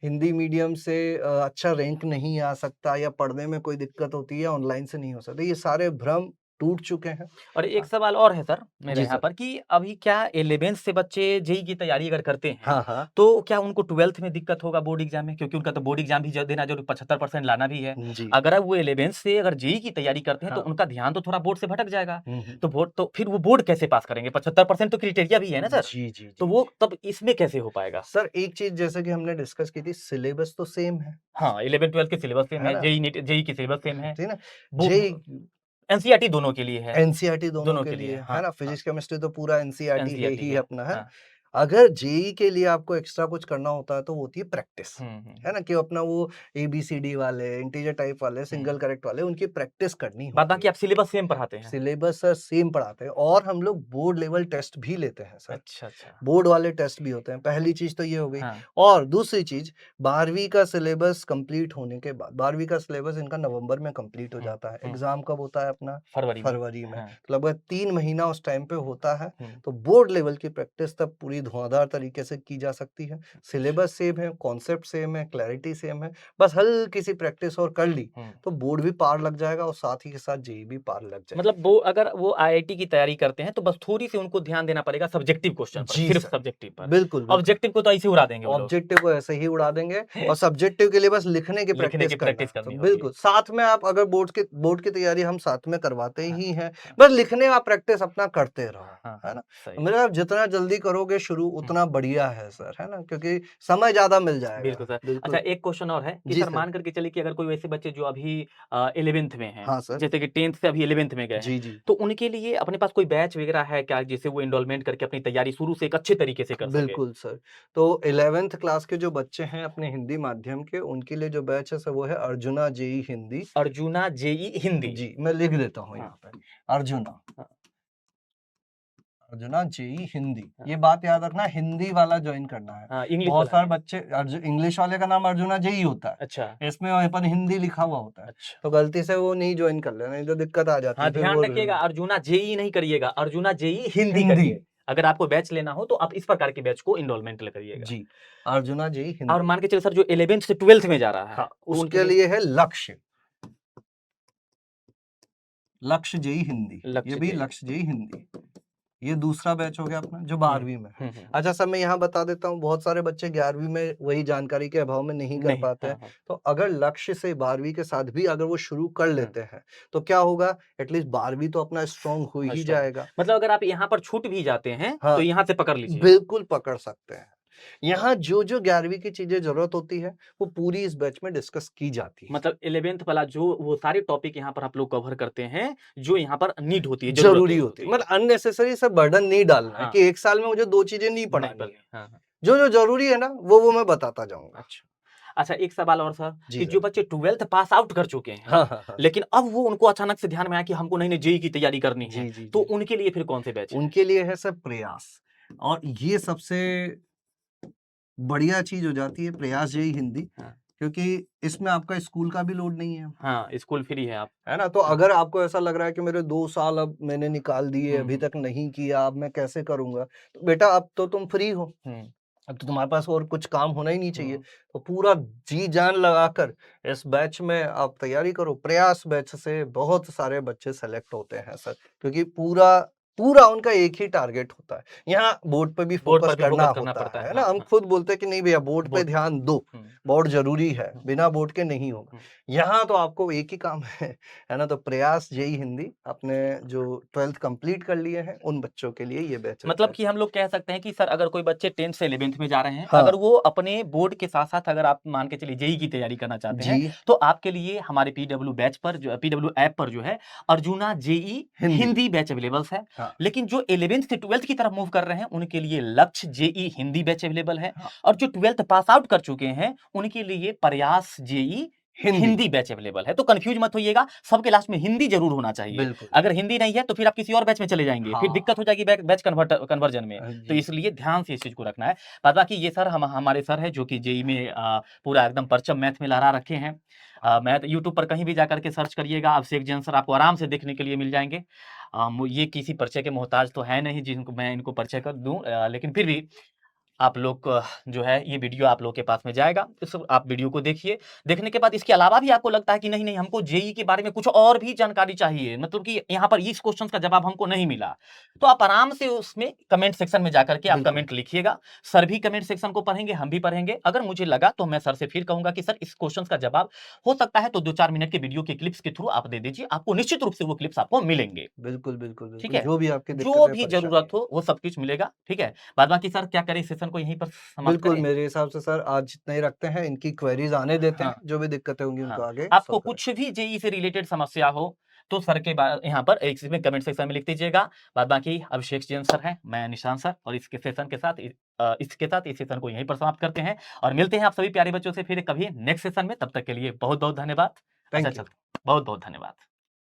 हिंदी मीडियम से अच्छा रैंक नहीं आ सकता या पढ़ने में कोई दिक्कत होती है या ऑनलाइन से नहीं हो सकता। ये सारे भ्रम टूट चुके हैं। और एक सवाल और है सर मेरे जी यहाँ सर। पर कि अभी क्या 11th से बच्चे जेईई की तैयारी अगर करते हैं, हाँ, हाँ। तो क्या उनको 12th में दिक्कत होगा बोर्ड एग्ज़ाम में? क्योंकि उनका तो बोर्ड एग्ज़ाम भी देना ज़रूरी 75% लाना भी है। जी। अगर अब वो 11th से अगर जेईई की तैयारी करते हैं, तो हाँ। उनका ध्यान तो थोड़ा बोर्ड से भटक जाएगा। हुँ, हुँ। तो बोर्ड तो फिर वो बोर्ड कैसे पास करेंगे? 75% तो क्राइटेरिया भी है ना सर? जी, जी, तो जी, वो जी। तब इसमें कैसे हो पाएगा? सर एक चीज़ जैसे कि हमने डिस्कस की थी, सिलेबस तो सेम हाँ, 11th-12th के सिलेबस सेम है है, ना? जेईई की सिलेबस सेम है। ठीक है ना? वो जेईई एनसीईआरटी दोनों के लिए है। एनसीईआरटी दोनों दोनों के के लिए लिए, है। है हाँ, ना? हाँ। फिज़िक्स, केमिस्ट्री तो पूरा एनसीईआरटी है एनसीईआरटी ही है। अपना, है ना? हाँ। अगर जेईई के लिए आपको एक्स्ट्रा कुछ करना होता है तो वो होती है प्रैक्टिस, हुँ, हुँ, है हुँ। ना? कि अपना वो एबीसीडी वाले, इंटीजर टाइप वाले, हुँ। सिंगल करेक्ट वाले उनकी प्रैक्टिस करनी बाद होती बाकी है। आप सिलेबस सेम पढ़ाते हैं? सिलेबस सर सेम पढ़ाते हैं और हम लोग बोर्ड लेवल टेस्ट भी लेते हैं सर। अच्छा, अच्छा। बोर्ड वाले टेस्ट भी होते हैं। पहली चीज़ तो ये हो गई हाँ। और दूसरी चीज़ 12वीं का सिलेबस कंप्लीट होने के बाद 12वीं का सिलेबस इनका नवंबर में कंप्लीट हो हुँ, जाता है। हुँ। एग्ज़ाम कब होता है अपना? फरवरी में। फरवरी में। हाँ। तो लगभग 3 महीना उस टाइम पे होता है। हुँ। तो बोर्ड लेवल की प्रैक्टिस तब पूरी धुआँधार तरीके से की जा सकती है। सिलेबस सेम है, कॉन्सेप्ट सेम है, क्लैरिटी सेम है। बस हल्की-सी प्रैक्टिस और कर ली, हुँ। तो बोर्ड भी पार लग जाएगा और साथ ही के साथ जेईई भी पार लग मतलब जाएगी। वो अगर वो आईआईटी की तैयारी करते हैं, तो बस थोड़ी-सी उनको ध्यान देना पड़ेगा सब्जेक्टिव क्वेश्चन पर, जी सिर्फ़ सर। सब्जेक्टिव पर। बिल्कुल, बिल्कुल। ऑब्जेक्टिव को तो ऐसे ही उड़ा देंगे वो लोग। ऑब्जेक्टिव को ऐसे ही उड़ा देंगे और सब्जेक्टिव के लिए बस लिखने की लिखने प्रैक्टिस की करना प्रैक्टिस है। तो करनी होगी। बिल्कुल, साथ में आप अगर बोर्ड की तैयारी हम साथ में करवाते हाँ, ही हैं, हाँ, बस लिखने आप प्रैक्टिस अपना करते रहो, हाँ, है हाँ, ना? सही। तो मेरा आप जितना जल्दी करोगे शुरू हुँ, उतना बढ़िया है सर, है ना? क्योंकि समय ज़्यादा मिल बिल्कुल जाएगा। सर। अच्छा बिल्कुल। एक क्वेश्चन और है कि जी सर सर। मान कर के चलिए कि अगर कोई वैसे बच्चे जो अभी 11th में हैं, हाँ सर। जैसे कि 10th से अभी 11th में गए हैं, जी, जी। तो उनके लिए अपने पास कोई बैच वगैरह है क्या जिससे वो एनरोलमेंट करके अपनी तैयारी शुरू से एक अच्छे तरीके से कर सके? बिल्कुल सर। तो 11th क्लास के जो बच्चे हैं अपने हिंदी माध्यम के, उनके लिए जो बैच है सर वो है अर्जुना जेईई हिंदी। अर्जुना जेईई हिंदी। जी, मैं लिख देता हूँ हाँ, यहाँ पे। अर्जुना। हाँ, अर्जुना जेईई हिंदी। हाँ, ये बात याद रखना, हिंदी वाला जॉइन करना है। हाँ, इंग्लिश बहुत वाला सारे नहीं। बच्चे इंग्लिश वाले का नाम अर्जुना जेईई होता अच्छा, है। इसमें अपन हिंदी लिखा हुआ होता है। अच्छा। तो गलती से वो नहीं जॉइन कर लेना, नहीं तो दिक्कत आ जाती हाँ, है फिर ध्यान वो रखिएगा अर्जुना जेईई नहीं करिएगा, अर्जुना जेईई हिंदी हिंदी। करिए। अगर आपको बैच लेना हो तो आप इस प्रकार के बैच को एनरोलमेंट करिएगा। जी, अर्जुना जेईई और हिंदी। मान के चलिए सर जो 11th से 12th में जा रहा हाँ, है, तो उनके उसके लिए लिए है लक्ष्य। लक्ष्य जेईई हिंदी। ये लक्ष्य भी जेईई। लक्ष्य जेईई हिंदी। ये दूसरा बैच हो गया अपना जो 12वीं में है। हम्म। अच्छा सर, मैं यहाँ बता देता हूँ, बहुत सारे बच्चे 11वीं में वही जानकारी के अभाव में नहीं कर नहीं, पाते हाँ, हैं। हाँ। तो अगर लक्ष्य से 12वीं के साथ भी अगर वो शुरू कर हम्म, लेते हैं, तो क्या होगा, एटलीस्ट 12वीं तो अपना स्ट्रॉन्ग हो ही स्ट्रॉन्ग जाएगा। मतलब अगर आप यहाँ पर छूट भी जाते हैं तो हाँ, यहाँ से पकड़ लीजिए। बिल्कुल पकड़ सकते हैं। यहाँ जो-जो 11वीं की चीज़ें ज़रूरत होती है, वो पूरी इस बैच में डिस्कस की जाती है। मतलब 11th वाला जो वो सारे टॉपिक यहाँ पर आप लोग कवर करते हैं, जो यहाँ पर नीड होती है, ज़रूरी ज़रूरत होती है। होती है। मतलब अननेसेसरी सा बर्डन नहीं डालना है हाँ, कि 1 साल में मुझे 2 चीज़ें नहीं नहीं पढ़ानी है। पढ़नी। हाँ, हाँ। जो-जो ज़रूरी है ना, वो मैं बताता जाऊँगा। अच्छा। अच्छा, एक सवाल और सर जी कि सर। जो बच्चे 12th पास आउट कर चुके हैं, हाँ, हाँ, हाँ। लेकिन अब वो उनको अचानक से ध्यान में आया कि हमको नहीं-नहीं जेईई की तैयारी करनी है, जी, जी, तो जी। उनके लिए फिर कौन से बैच हैं? उनके लिए है सर प्रयास, और ये सबसे बढ़िया चीज़ हो जाती है प्रयास जेईई हिंदी, हाँ। क्योंकि इसमें आपका स्कूल का भी लोड नहीं है। हाँ, स्कूल फ्री है आप। है ना? तो हाँ। अगर आपको ऐसा लग रहा है कि मेरे 2 साल अब मैंने निकाल दिए, अभी हुँ, तक नहीं किया, अब मैं कैसे करूँगा? तो बेटा अब तो तुम फ्री हो, हुँ, अब तो तुम्हारे पास और कुछ काम होना ही नहीं चाहिए। हुँ। तो पूरा जी-जान लगाकर इस बैच में आप तैयारी करो। प्रयास बैच से बहुत सारे बच्चे सेलेक्ट होते हैं सर, क्योंकि पूरा पूरा उनका एक ही टारगेट होता है। यहाँ बोर्ड पे भी बोर्ड फोकस पर भी करना फ़ोकस करना होता पड़ता है। है ना? हाँ, हम हाँ। खुद बोलते हैं कि नहीं भैया बोर्ड पे बोर्ड ध्यान दो, हुँ, बोर्ड ज़रूरी है, हुँ, बिना बोर्ड के नहीं होगा। हुँ। यहाँ तो आपको एक ही काम है ना? तो प्रयास जेईई हिंदी अपने जो 12th कंप्लीट कर लिए हैं, उन बच्चों के लिए ये बैच रहता मतलब है कि सर। हम लोग कह सकते हैं कि सर अगर कोई बच्चे 10th से 11th में जा रहे हैं, हाँ, अगर वो अपने बोर्ड के साथ-साथ अगर आप मान के चलिए जेईई की तैयारी करना चाहते हैं, जी, तो आपके लिए हमारे पीडब्ल्यू बैच पर जो पीडब्ल्यू ऐप पर जो है arjuna JEE Hindi. Hindi batch availables है। हाँ, लेकिन जो 11th से 12th की तरफ मूव कर रहे हैं, उनके लिए लक्ष्य जेईई हिंदी बैच अवेलेबल है हाँ, और जो 12th पास आउट कर चुके हैं, उनके लिए प्रयास JEE Hindi, Hindi batch available है। तो कन्फ्यूज़ मत होइएगा, सबके लास्ट में हिंदी ज़रूर होना चाहिए। बिल्कुल। अगर हिंदी नहीं है, तो फिर आप किसी और बैच में चले जाएँगे, फिर दिक्कत हाँ, हो जाएगी बैच कन्वर्जन में। तो जी, इसलिए ध्यान से इस चीज़ को रखना है। बाद बाकी ये सर हमारे सर हैं जो कि जेईई में पूरा एकदम परचम मैथ में लहरा रखे हैं। हाँ, मैथ यूट्यूब पर कहीं भी जाकर के सर्च करिएगा, अभिषेक जैन सर आपको आराम से देखने के लिए मिल जाएँगे। ये किसी परिचय के मोहताज तो हैं नहीं जिनको मैं इनको परिचय कर दूँ, लेकिन फिर भी आप लोग जो है ये वीडियो आप लोग के पास में जाएगा। इस आप वीडियो को देखिए। देखने के बाद इसके अलावा भी आपको लगता है कि नहीं, नहीं हमको जेईई के बारे में कुछ और भी जानकारी चाहिए। मतलब कि यहाँ पर इस क्वेश्चन का जवाब हमको नहीं मिला। तो आप आराम से उसमें कमेंट सेक्शन में जाकर के आप बिल्कुल, कमेंट लिखिएगा। सर भी कमेंट सेक्शन को पढ़ेंगे, हम भी पढ़ेंगे। अगर मुझे लगा तो मैं सर से फिर कहूँगा कि सर इस क्वेश्चन का जवाब हो सकता है तो 2-4 मिनट के वीडियो के क्लिप्स के थ्रू आप दे दीजिए। आपको निश्चित रूप से वो क्लिप्स आपको मिलेंगे। बिल्कुल, बिल्कुल, ठीक बिल्कुल, है? जो भी आपकी जो दिक्कतें, भी परेशानी ज़रूरत है। हो वो सब कुछ मिलेगा। ठीक है? बाद बाकी सर क्या करें, इस सेशन को यहीं पर समाप्त बिल्कुल, करें? मेरे हिसाब से सर आज जितना ही रखते हैं, इनकी क्वेरीज़ आने देते हाँ, हैं, जो भी दिक्कतें होंगी उनको हाँ। आगे आपको सॉल्व करें। कुछ भी जेईई से रिलेटेड समस्या हो, तो सर के यहाँ पर इसमें कमेंट सेक्शन में लिख दीजिएगा। बाद बाकी अभिषेक जैन सर हैं, मैं निशांत सर और इसके सेशन के साथ इसके साथ इस सेशन को यहीं पर समाप्त करते हैं और मिलते हैं आप सभी प्यारे बच्चों से फिर कभी नेक्स्ट सेशन में। तब तक के लिए बहुत-बहुत धन्यवाद। अच्छा थैंक यू। चलते हैं। बहुत-बहुत धन्यवाद।